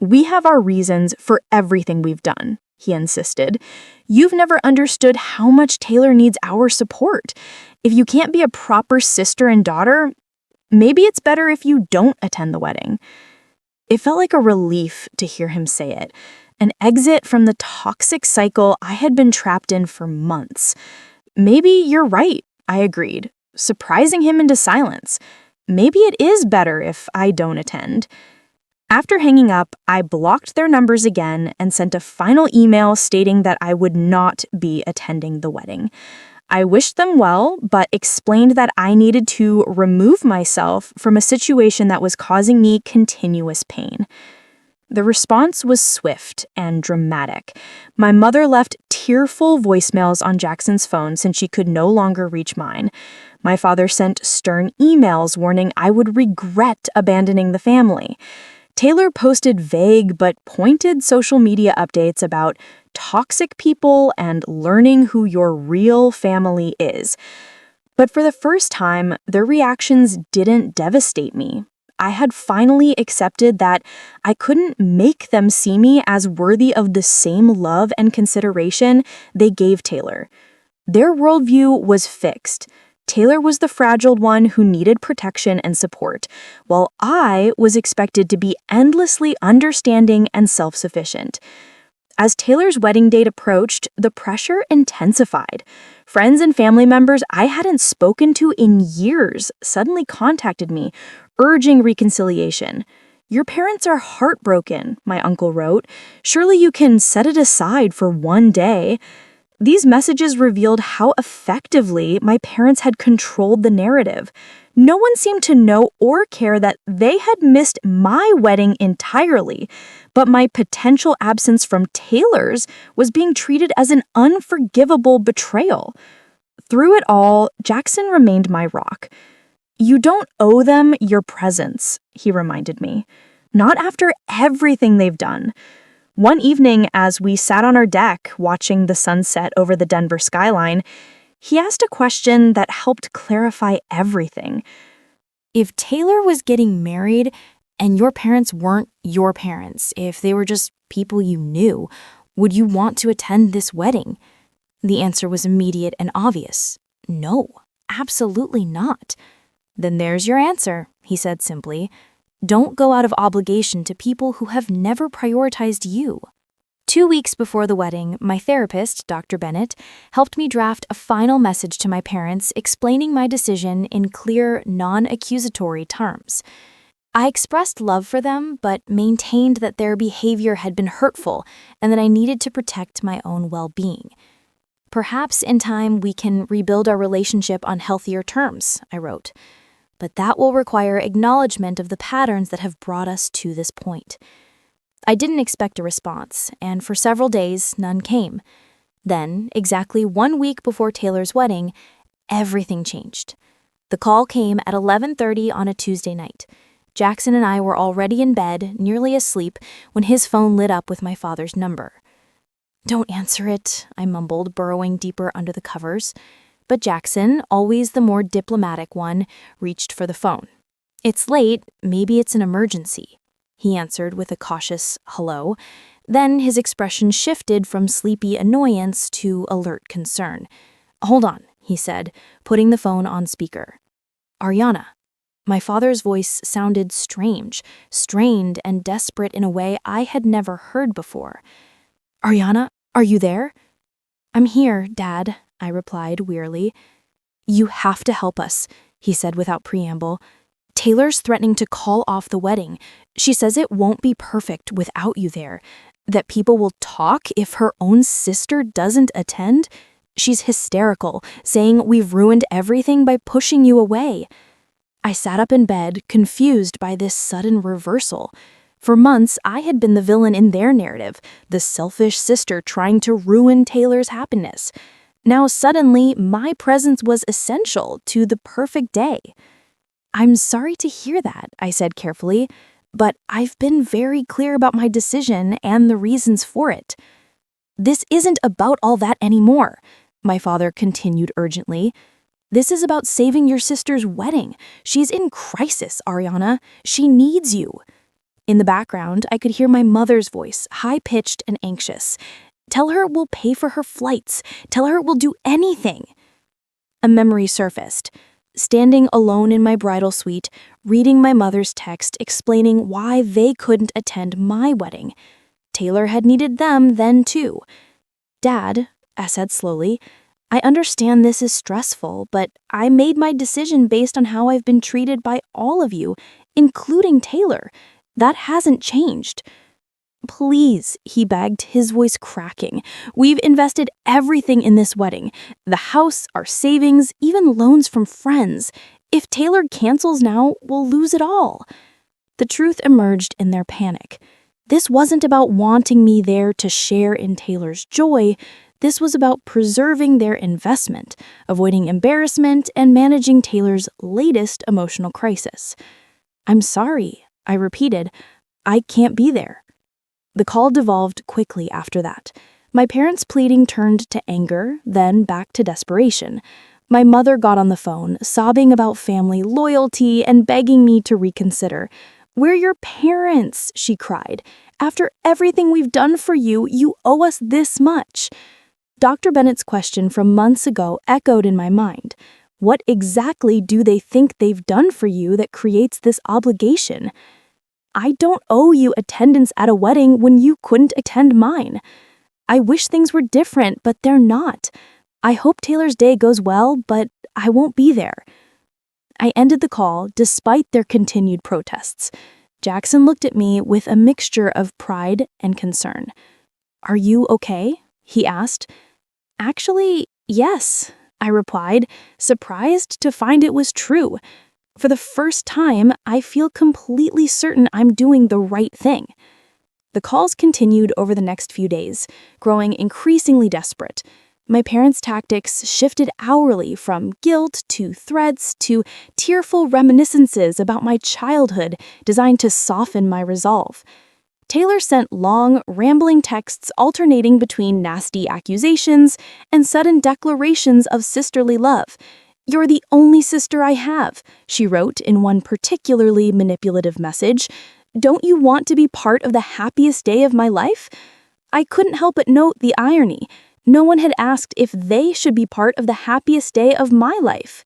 We have our reasons for everything we've done, he insisted. You've never understood how much Taylor needs our support. If you can't be a proper sister and daughter, maybe it's better if you don't attend the wedding. It felt like a relief to hear him say it, an exit from the toxic cycle I had been trapped in for months. Maybe you're right, I agreed, surprising him into silence. Maybe it is better if I don't attend. After hanging up, I blocked their numbers again and sent a final email stating that I would not be attending the wedding. I wished them well, but explained that I needed to remove myself from a situation that was causing me continuous pain. The response was swift and dramatic. My mother left tearful voicemails on Jackson's phone since she could no longer reach mine. My father sent stern emails warning I would regret abandoning the family. Taylor posted vague but pointed social media updates about toxic people and learning who your real family is. But for the first time, their reactions didn't devastate me. I had finally accepted that I couldn't make them see me as worthy of the same love and consideration they gave Taylor. Their worldview was fixed. Taylor was the fragile one who needed protection and support, while I was expected to be endlessly understanding and self-sufficient. As Taylor's wedding date approached, the pressure intensified. Friends and family members I hadn't spoken to in years suddenly contacted me, urging reconciliation. "Your parents are heartbroken," my uncle wrote. "Surely you can set it aside for one day." These messages revealed how effectively my parents had controlled the narrative. No one seemed to know or care that they had missed my wedding entirely, but my potential absence from Taylor's was being treated as an unforgivable betrayal. Through it all, Jackson remained my rock. "You don't owe them your presence," he reminded me. "Not after everything they've done." One evening, as we sat on our deck watching the sunset over the Denver skyline, he asked a question that helped clarify everything. If Taylor was getting married and your parents weren't your parents, if they were just people you knew, would you want to attend this wedding? The answer was immediate and obvious. No, absolutely not. Then there's your answer, he said simply. Don't go out of obligation to people who have never prioritized you. 2 weeks before the wedding, my therapist, Dr. Bennett, helped me draft a final message to my parents explaining my decision in clear, non-accusatory terms. I expressed love for them, but maintained that their behavior had been hurtful and that I needed to protect my own well-being. Perhaps in time we can rebuild our relationship on healthier terms, I wrote. But that will require acknowledgement of the patterns that have brought us to this point. I didn't expect a response, and for several days, none came. Then, exactly 1 week before Taylor's wedding, everything changed. The call came at 11:30 on a Tuesday night. Jackson and I were already in bed, nearly asleep, when his phone lit up with my father's number. "Don't answer it," I mumbled, burrowing deeper under the covers. But Jackson, always the more diplomatic one, reached for the phone. "It's late, maybe it's an emergency," he answered with a cautious hello. Then his expression shifted from sleepy annoyance to alert concern. "Hold on," he said, putting the phone on speaker. "Ariana." My father's voice sounded strange, strained and desperate in a way I had never heard before. "Ariana, are you there?" "I'm here, Dad," I replied wearily. "You have to help us," he said without preamble. "Taylor's threatening to call off the wedding. She says it won't be perfect without you there, that people will talk if her own sister doesn't attend. She's hysterical, saying we've ruined everything by pushing you away." I sat up in bed, confused by this sudden reversal. For months, I had been the villain in their narrative, the selfish sister trying to ruin Taylor's happiness. Now suddenly, my presence was essential to the perfect day. "I'm sorry to hear that," I said carefully, "but I've been very clear about my decision and the reasons for it." "This isn't about all that anymore," my father continued urgently. "This is about saving your sister's wedding. She's in crisis, Ariana. She needs you." In the background, I could hear my mother's voice, high-pitched and anxious. "Tell her we'll pay for her flights. Tell her we'll do anything." A memory surfaced. Standing alone in my bridal suite, reading my mother's text explaining why they couldn't attend my wedding. Taylor had needed them then too. "Dad," I said slowly, "I understand this is stressful, but I made my decision based on how I've been treated by all of you, including Taylor. That hasn't changed." "Please," he begged, his voice cracking. "We've invested everything in this wedding. The house, our savings, even loans from friends. If Taylor cancels now, we'll lose it all." The truth emerged in their panic. This wasn't about wanting me there to share in Taylor's joy. This was about preserving their investment, avoiding embarrassment, and managing Taylor's latest emotional crisis. "I'm sorry," I repeated. "I can't be there." The call devolved quickly after that. My parents' pleading turned to anger, then back to desperation. My mother got on the phone, sobbing about family loyalty and begging me to reconsider. "We're your parents," she cried. "After everything we've done for you, you owe us this much." Dr. Bennett's question from months ago echoed in my mind. What exactly do they think they've done for you that creates this obligation? "I don't owe you attendance at a wedding when you couldn't attend mine. I wish things were different, but they're not. I hope Taylor's day goes well, but I won't be there." I ended the call despite their continued protests. Jackson looked at me with a mixture of pride and concern. "Are you okay?" he asked. "Actually, yes," I replied, surprised to find it was true. For the first time, I feel completely certain I'm doing the right thing. The calls continued over the next few days, growing increasingly desperate. My parents' tactics shifted hourly from guilt to threats to tearful reminiscences about my childhood designed to soften my resolve. Taylor sent long, rambling texts alternating between nasty accusations and sudden declarations of sisterly love. "You're the only sister I have," she wrote in one particularly manipulative message. "Don't you want to be part of the happiest day of my life?" I couldn't help but note the irony. No one had asked if they should be part of the happiest day of my life.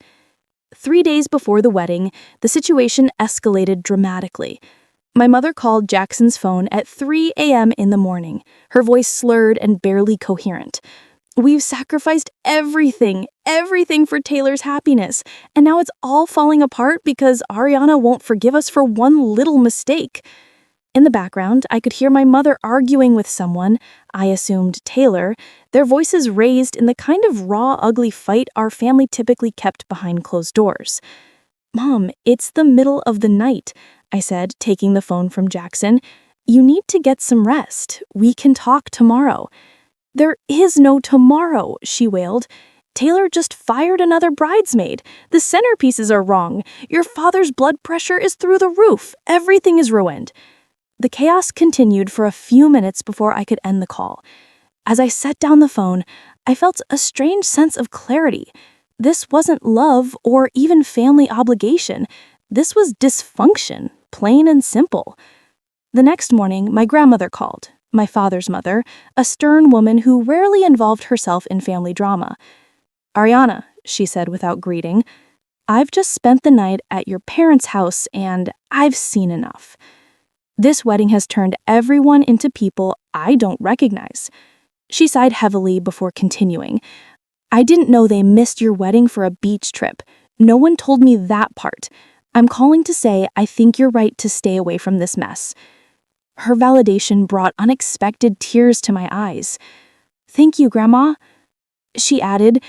3 days before the wedding, the situation escalated dramatically. My mother called Jackson's phone at 3 a.m. in the morning, her voice slurred and barely coherent. "We've sacrificed everything for Taylor's happiness, and now it's all falling apart because Ariana won't forgive us for one little mistake." In the background, I could hear my mother arguing with someone, I assumed Taylor, their voices raised in the kind of raw, ugly fight our family typically kept behind closed doors. "Mom, it's the middle of the night," I said, taking the phone from Jackson. "You need to get some rest. We can talk tomorrow." "There is no tomorrow," she wailed. Taylor just fired another bridesmaid. The centerpieces are wrong. Your father's blood pressure is through the roof. Everything is ruined." The chaos continued for a few minutes before I could end the call. As I set down the phone, I felt a strange sense of clarity. This wasn't love or even family obligation. This was dysfunction, plain and simple. The next morning, my grandmother called, my father's mother, a stern woman who rarely involved herself in family drama. "Ariana," she said without greeting, "I've just spent the night at your parents' house and I've seen enough. This wedding has turned everyone into people I don't recognize." She sighed heavily before continuing. "I didn't know they missed your wedding for a beach trip. No one told me that part. I'm calling to say I think you're right to stay away from this mess." Her validation brought unexpected tears to my eyes. "Thank you, Grandma." She added,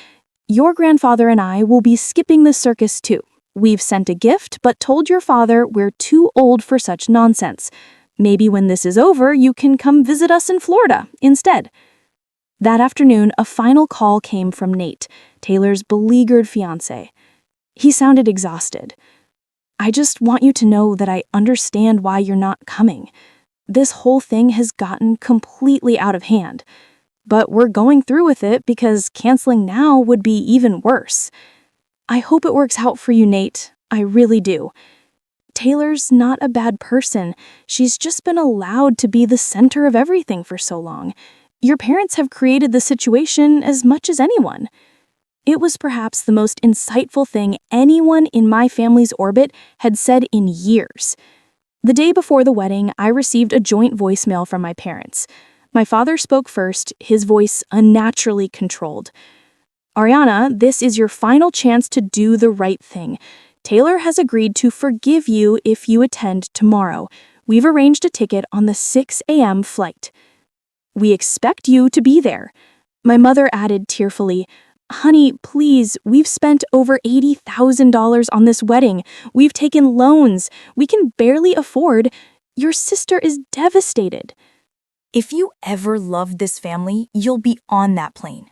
"Your grandfather and I will be skipping the circus too. We've sent a gift, but told your father we're too old for such nonsense. Maybe when this is over, you can come visit us in Florida instead." That afternoon, a final call came from Nate, Taylor's beleaguered fiancé. He sounded exhausted. "I just want you to know that I understand why you're not coming. This whole thing has gotten completely out of hand. But we're going through with it because canceling now would be even worse. I hope it works out for you, Nate. I really do. Taylor's not a bad person. She's just been allowed to be the center of everything for so long. Your parents have created the situation as much as anyone." It was perhaps the most insightful thing anyone in my family's orbit had said in years. The day before the wedding, I received a joint voicemail from my parents. My father spoke first, his voice unnaturally controlled. "Ariana, this is your final chance to do the right thing. Taylor has agreed to forgive you if you attend tomorrow. We've arranged a ticket on the 6 a.m. flight. We expect you to be there." My mother added tearfully, "Honey, please, we've spent over $80,000 on this wedding. We've taken loans. We can barely afford. Your sister is devastated." If you ever loved this family, you'll be on that plane.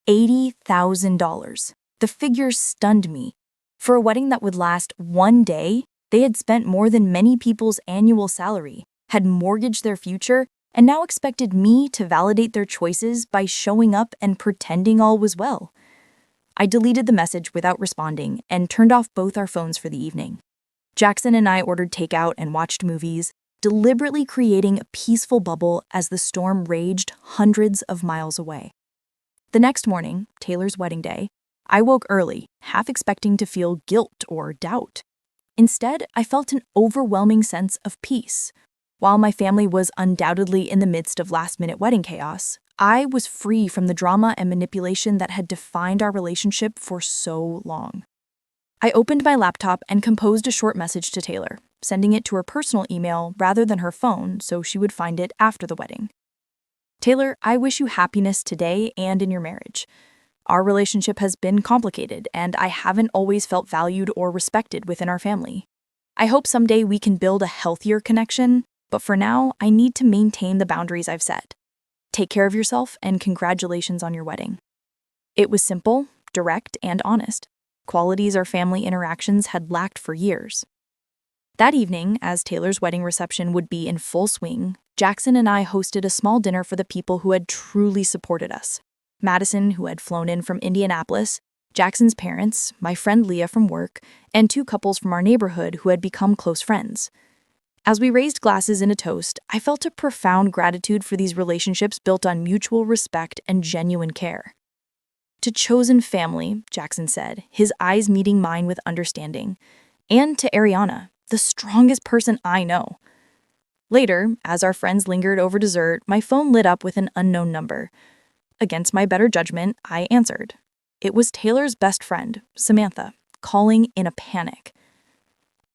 $80,000. The figure stunned me. For a wedding that would last one day, they had spent more than many people's annual salary, had mortgaged their future, and now expected me to validate their choices by showing up and pretending all was well. I deleted the message without responding and turned off both our phones for the evening. Jackson and I ordered takeout and watched movies, deliberately creating a peaceful bubble as the storm raged hundreds of miles away. The next morning, Taylor's wedding day, I woke early, half expecting to feel guilt or doubt. Instead, I felt an overwhelming sense of peace. While my family was undoubtedly in the midst of last-minute wedding chaos, I was free from the drama and manipulation that had defined our relationship for so long. I opened my laptop and composed a short message to Taylor, sending it to her personal email rather than her phone so she would find it after the wedding. "Taylor, I wish you happiness today and in your marriage. Our relationship has been complicated, and I haven't always felt valued or respected within our family. I hope someday we can build a healthier connection, but for now, I need to maintain the boundaries I've set. Take care of yourself, and congratulations on your wedding." It was simple, direct, and honest, qualities our family interactions had lacked for years. That evening, as Taylor's wedding reception would be in full swing, Jackson and I hosted a small dinner for the people who had truly supported us. Madison, who had flown in from Indianapolis, Jackson's parents, my friend Leah from work, and two couples from our neighborhood who had become close friends. As we raised glasses in a toast, I felt a profound gratitude for these relationships built on mutual respect and genuine care. "To chosen family," Jackson said, his eyes meeting mine with understanding, "and to Ariana, the strongest person I know." Later, as our friends lingered over dessert, my phone lit up with an unknown number. Against my better judgment, I answered. It was Taylor's best friend, Samantha, calling in a panic.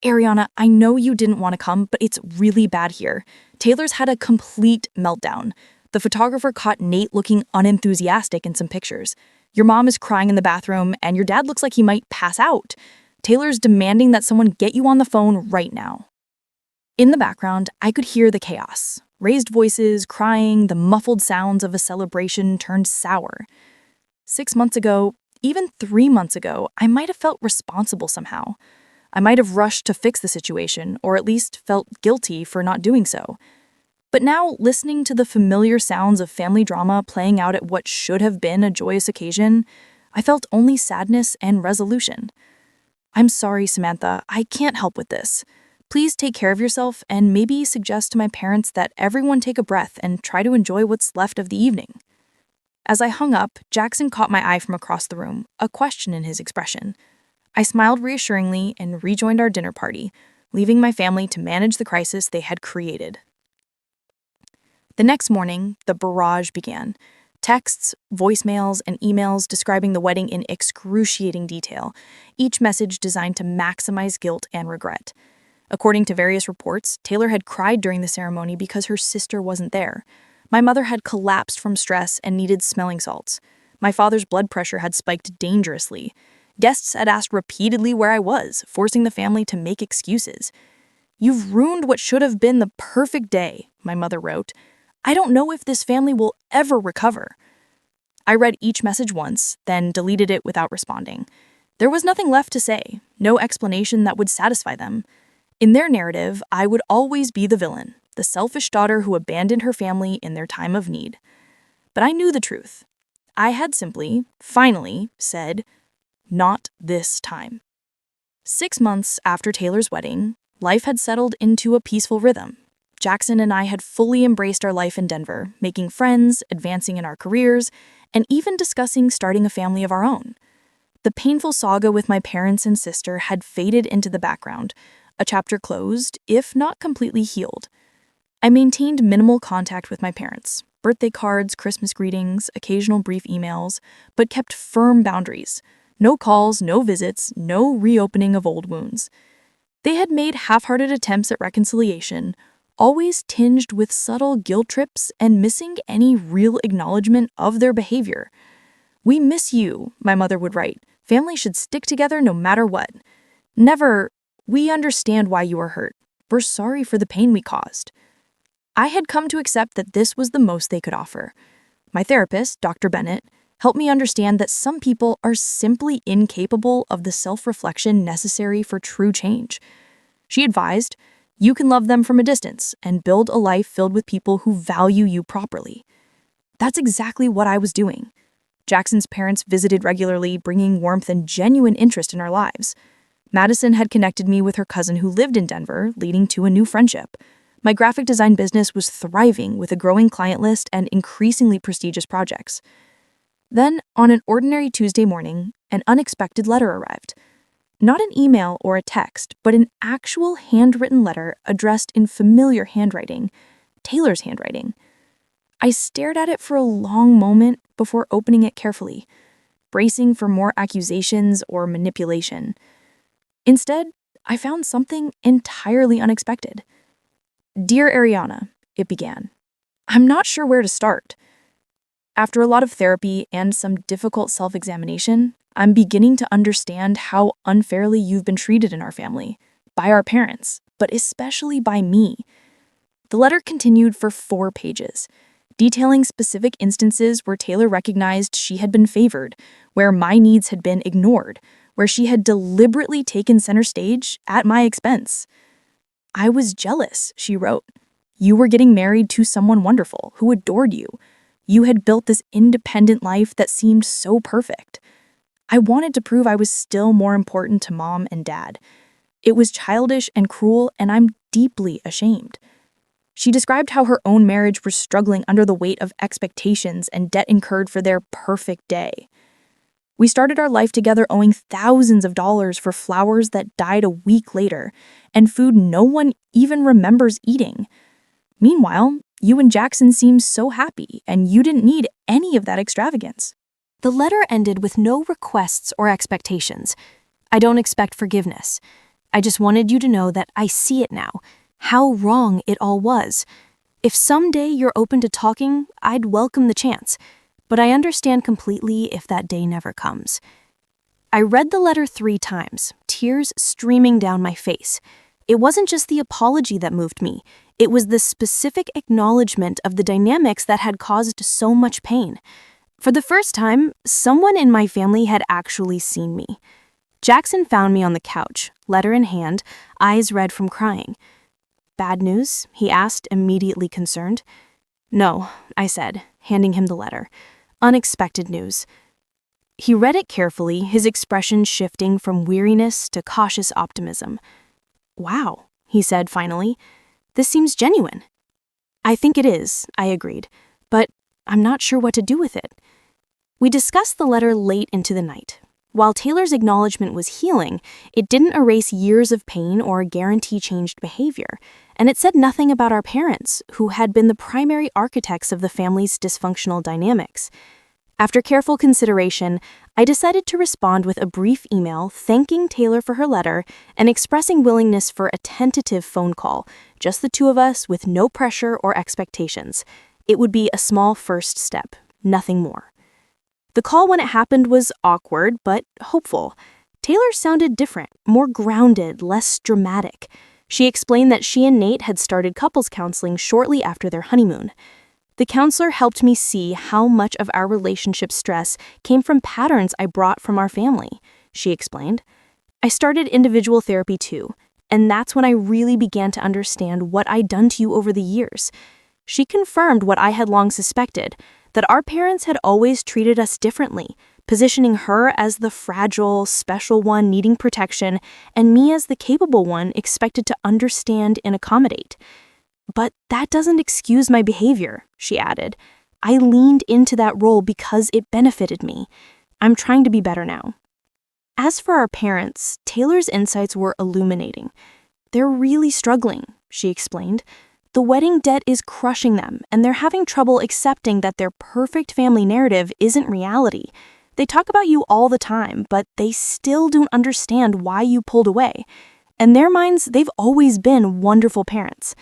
"Ariana, I know you didn't want to come, but it's really bad here. Taylor's had a complete meltdown. The photographer caught Nate looking unenthusiastic in some pictures. Your mom is crying in the bathroom, and your dad looks like he might pass out. Taylor's demanding that someone get you on the phone right now." In the background, I could hear the chaos. Raised voices, crying, the muffled sounds of a celebration turned sour. 6 months ago, even 3 months ago, I might have felt responsible somehow. I might have rushed to fix the situation, or at least felt guilty for not doing so. But now, listening to the familiar sounds of family drama playing out at what should have been a joyous occasion, I felt only sadness and resolution. I'm sorry, Samantha, I can't help with this. Please take care of yourself and maybe suggest to my parents that everyone take a breath and try to enjoy what's left of the evening. As I hung up, Jackson caught my eye from across the room, a question in his expression. I smiled reassuringly and rejoined our dinner party, leaving my family to manage the crisis they had created. The next morning, the barrage began. Texts, voicemails, and emails describing the wedding in excruciating detail, each message designed to maximize guilt and regret. According to various reports, Taylor had cried during the ceremony because her sister wasn't there. My mother had collapsed from stress and needed smelling salts. My father's blood pressure had spiked dangerously. Guests had asked repeatedly where I was, forcing the family to make excuses. "You've ruined what should have been the perfect day," my mother wrote. "I don't know if this family will ever recover." I read each message once, then deleted it without responding. There was nothing left to say, no explanation that would satisfy them. In their narrative, I would always be the villain, the selfish daughter who abandoned her family in their time of need. But I knew the truth. I had simply, finally, said, "Not this time." 6 months after Taylor's wedding, life had settled into a peaceful rhythm. Jackson and I had fully embraced our life in Denver, making friends, advancing in our careers, and even discussing starting a family of our own. The painful saga with my parents and sister had faded into the background, a chapter closed, if not completely healed. I maintained minimal contact with my parents, birthday cards, Christmas greetings, occasional brief emails, but kept firm boundaries. No calls, no visits, no reopening of old wounds. They had made half-hearted attempts at reconciliation, always tinged with subtle guilt trips and missing any real acknowledgement of their behavior. "We miss you," my mother would write. "Families should stick together no matter what." Never, "We understand why you are hurt. We're sorry for the pain we caused." I had come to accept that this was the most they could offer. My therapist, Dr. Bennett, helped me understand that some people are simply incapable of the self-reflection necessary for true change. She advised, "You can love them from a distance and build a life filled with people who value you properly." That's exactly what I was doing. Jackson's parents visited regularly, bringing warmth and genuine interest in our lives. Madison had connected me with her cousin who lived in Denver, leading to a new friendship. My graphic design business was thriving with a growing client list and increasingly prestigious projects. Then, on an ordinary Tuesday morning, an unexpected letter arrived. Not an email or a text, but an actual handwritten letter addressed in familiar handwriting, Taylor's handwriting. I stared at it for a long moment before opening it carefully, bracing for more accusations or manipulation. Instead, I found something entirely unexpected. "Dear Ariana," it began, "I'm not sure where to start. After a lot of therapy and some difficult self-examination, I'm beginning to understand how unfairly you've been treated in our family, by our parents, but especially by me." The letter continued for 4 pages, detailing specific instances where Taylor recognized she had been favored, where my needs had been ignored, where she had deliberately taken center stage at my expense. "I was jealous," she wrote. "You were getting married to someone wonderful who adored you. You had built this independent life that seemed so perfect. I wanted to prove I was still more important to mom and dad. It was childish and cruel, and I'm deeply ashamed." She described how her own marriage was struggling under the weight of expectations and debt incurred for their perfect day. We started our life together owing thousands of dollars for flowers that died a week later, and food no one even remembers eating. Meanwhile, you and Jackson seemed so happy, and you didn't need any of that extravagance. The letter ended with no requests or expectations. I don't expect forgiveness. I just wanted you to know that I see it now, how wrong it all was. If someday you're open to talking, I'd welcome the chance, but I understand completely if that day never comes. I read the letter 3 times, tears streaming down my face. It wasn't just the apology that moved me. It was the specific acknowledgement of the dynamics that had caused so much pain. For the first time, someone in my family had actually seen me. Jackson found me on the couch, letter in hand, eyes red from crying. "Bad news?" he asked, immediately concerned. "No," I said, handing him the letter. "Unexpected news." He read it carefully, his expression shifting from weariness to cautious optimism. "Wow," he said finally. "This seems genuine." "I think it is," I agreed, "but I'm not sure what to do with it." We discussed the letter late into the night. While Taylor's acknowledgement was healing, it didn't erase years of pain or guarantee changed behavior, and it said nothing about our parents, who had been the primary architects of the family's dysfunctional dynamics. After careful consideration, I decided to respond with a brief email thanking Taylor for her letter and expressing willingness for a tentative phone call, just the two of us with no pressure or expectations. It would be a small first step, nothing more. The call when it happened was awkward, but hopeful. Taylor sounded different, more grounded, less dramatic. She explained that she and Nate had started couples counseling shortly after their honeymoon. The counselor helped me see how much of our relationship stress came from patterns I brought from our family, she explained. I started individual therapy too, and that's when I really began to understand what I'd done to you over the years. She confirmed what I had long suspected, that our parents had always treated us differently, positioning her as the fragile, special one needing protection, and me as the capable one expected to understand and accommodate. "But that doesn't excuse my behavior," she added. "I leaned into that role because it benefited me. I'm trying to be better now." As for our parents, Taylor's insights were illuminating. "They're really struggling," she explained. "The wedding debt is crushing them, and they're having trouble accepting that their perfect family narrative isn't reality. They talk about you all the time, but they still don't understand why you pulled away. In their minds, they've always been wonderful parents."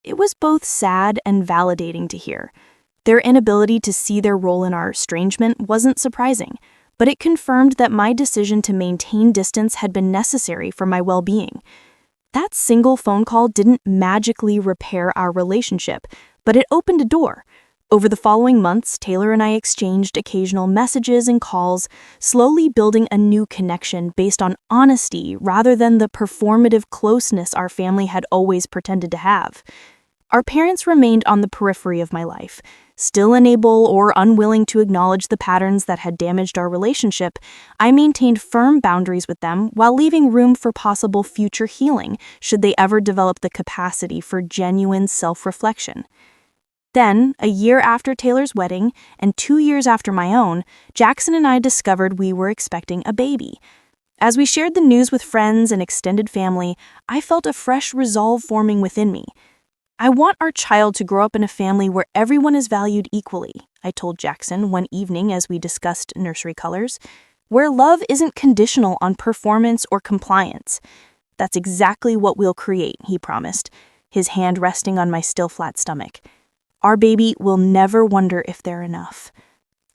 It was both sad and validating to hear. Their inability to see their role in our estrangement wasn't surprising, but it confirmed that my decision to maintain distance had been necessary for my well-being. That single phone call didn't magically repair our relationship, but it opened a door. Over the following months, Taylor and I exchanged occasional messages and calls, slowly building a new connection based on honesty rather than the performative closeness our family had always pretended to have. Our parents remained on the periphery of my life, still unable or unwilling to acknowledge the patterns that had damaged our relationship. I maintained firm boundaries with them while leaving room for possible future healing should they ever develop the capacity for genuine self-reflection. Then, a year after Taylor's wedding and 2 years after my own, Jackson and I discovered we were expecting a baby. As we shared the news with friends and extended family, I felt a fresh resolve forming within me. "I want our child to grow up in a family where everyone is valued equally," I told Jackson one evening as we discussed nursery colors, "where love isn't conditional on performance or compliance." "That's exactly what we'll create," he promised, his hand resting on my still flat stomach. "Our baby will never wonder if they're enough."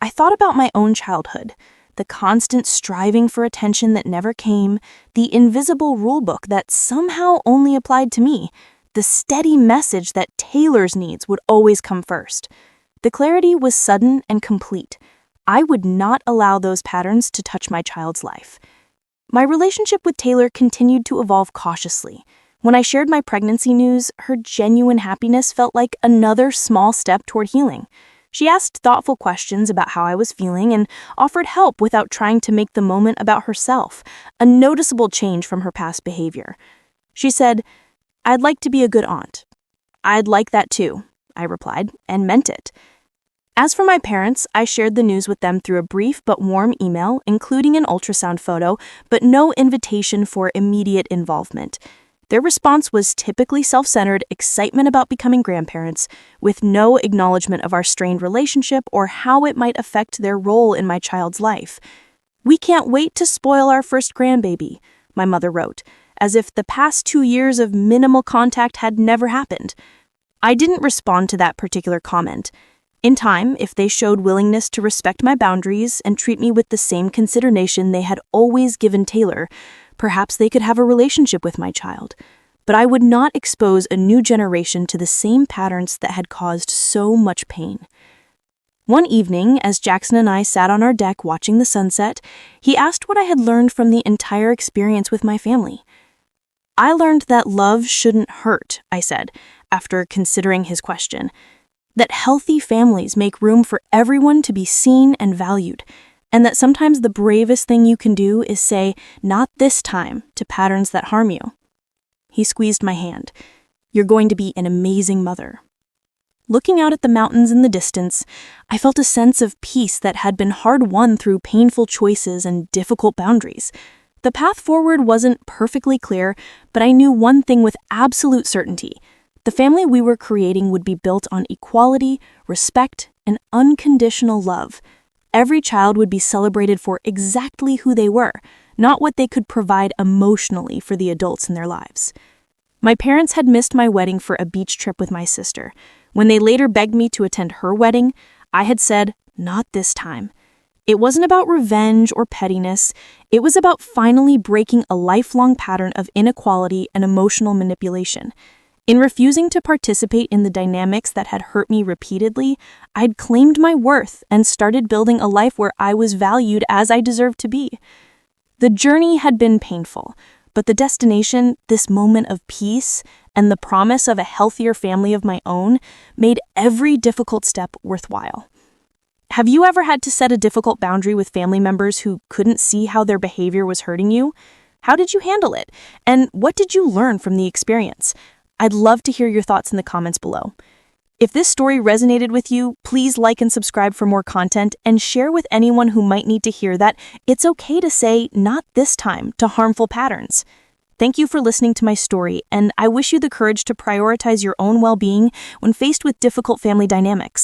I thought about my own childhood, the constant striving for attention that never came, the invisible rulebook that somehow only applied to me, the steady message that Taylor's needs would always come first. The clarity was sudden and complete. I would not allow those patterns to touch my child's life. My relationship with Taylor continued to evolve cautiously. When I shared my pregnancy news, her genuine happiness felt like another small step toward healing. She asked thoughtful questions about how I was feeling and offered help without trying to make the moment about herself, a noticeable change from her past behavior. She said, "I'd like to be a good aunt." "I'd like that too," I replied, and meant it. As for my parents, I shared the news with them through a brief but warm email, including an ultrasound photo, but no invitation for immediate involvement. Their response was typically self-centered excitement about becoming grandparents, with no acknowledgement of our strained relationship or how it might affect their role in my child's life. "We can't wait to spoil our first grandbaby," my mother wrote, as if the past 2 years of minimal contact had never happened. I didn't respond to that particular comment. In time, if they showed willingness to respect my boundaries and treat me with the same consideration they had always given Taylor, perhaps they could have a relationship with my child. But I would not expose a new generation to the same patterns that had caused so much pain. One evening, as Jackson and I sat on our deck watching the sunset, he asked what I had learned from the entire experience with my family. "I learned that love shouldn't hurt," I said, after considering his question. "That healthy families make room for everyone to be seen and valued, and that sometimes the bravest thing you can do is say, 'Not this time,' to patterns that harm you." He squeezed my hand. "You're going to be an amazing mother." Looking out at the mountains in the distance, I felt a sense of peace that had been hard-won through painful choices and difficult boundaries. The path forward wasn't perfectly clear, but I knew one thing with absolute certainty. The family we were creating would be built on equality, respect, and unconditional love. Every child would be celebrated for exactly who they were, not what they could provide emotionally for the adults in their lives. My parents had missed my wedding for a beach trip with my sister. When they later begged me to attend her wedding, I had said, "Not this time." It wasn't about revenge or pettiness. It was about finally breaking a lifelong pattern of inequality and emotional manipulation. In refusing to participate in the dynamics that had hurt me repeatedly, I'd claimed my worth and started building a life where I was valued as I deserved to be. The journey had been painful, but the destination, this moment of peace, and the promise of a healthier family of my own, made every difficult step worthwhile. Have you ever had to set a difficult boundary with family members who couldn't see how their behavior was hurting you? How did you handle it? And what did you learn from the experience? I'd love to hear your thoughts in the comments below. If this story resonated with you, please like and subscribe for more content and share with anyone who might need to hear that it's okay to say "not this time" to harmful patterns. Thank you for listening to my story, and I wish you the courage to prioritize your own well-being when faced with difficult family dynamics.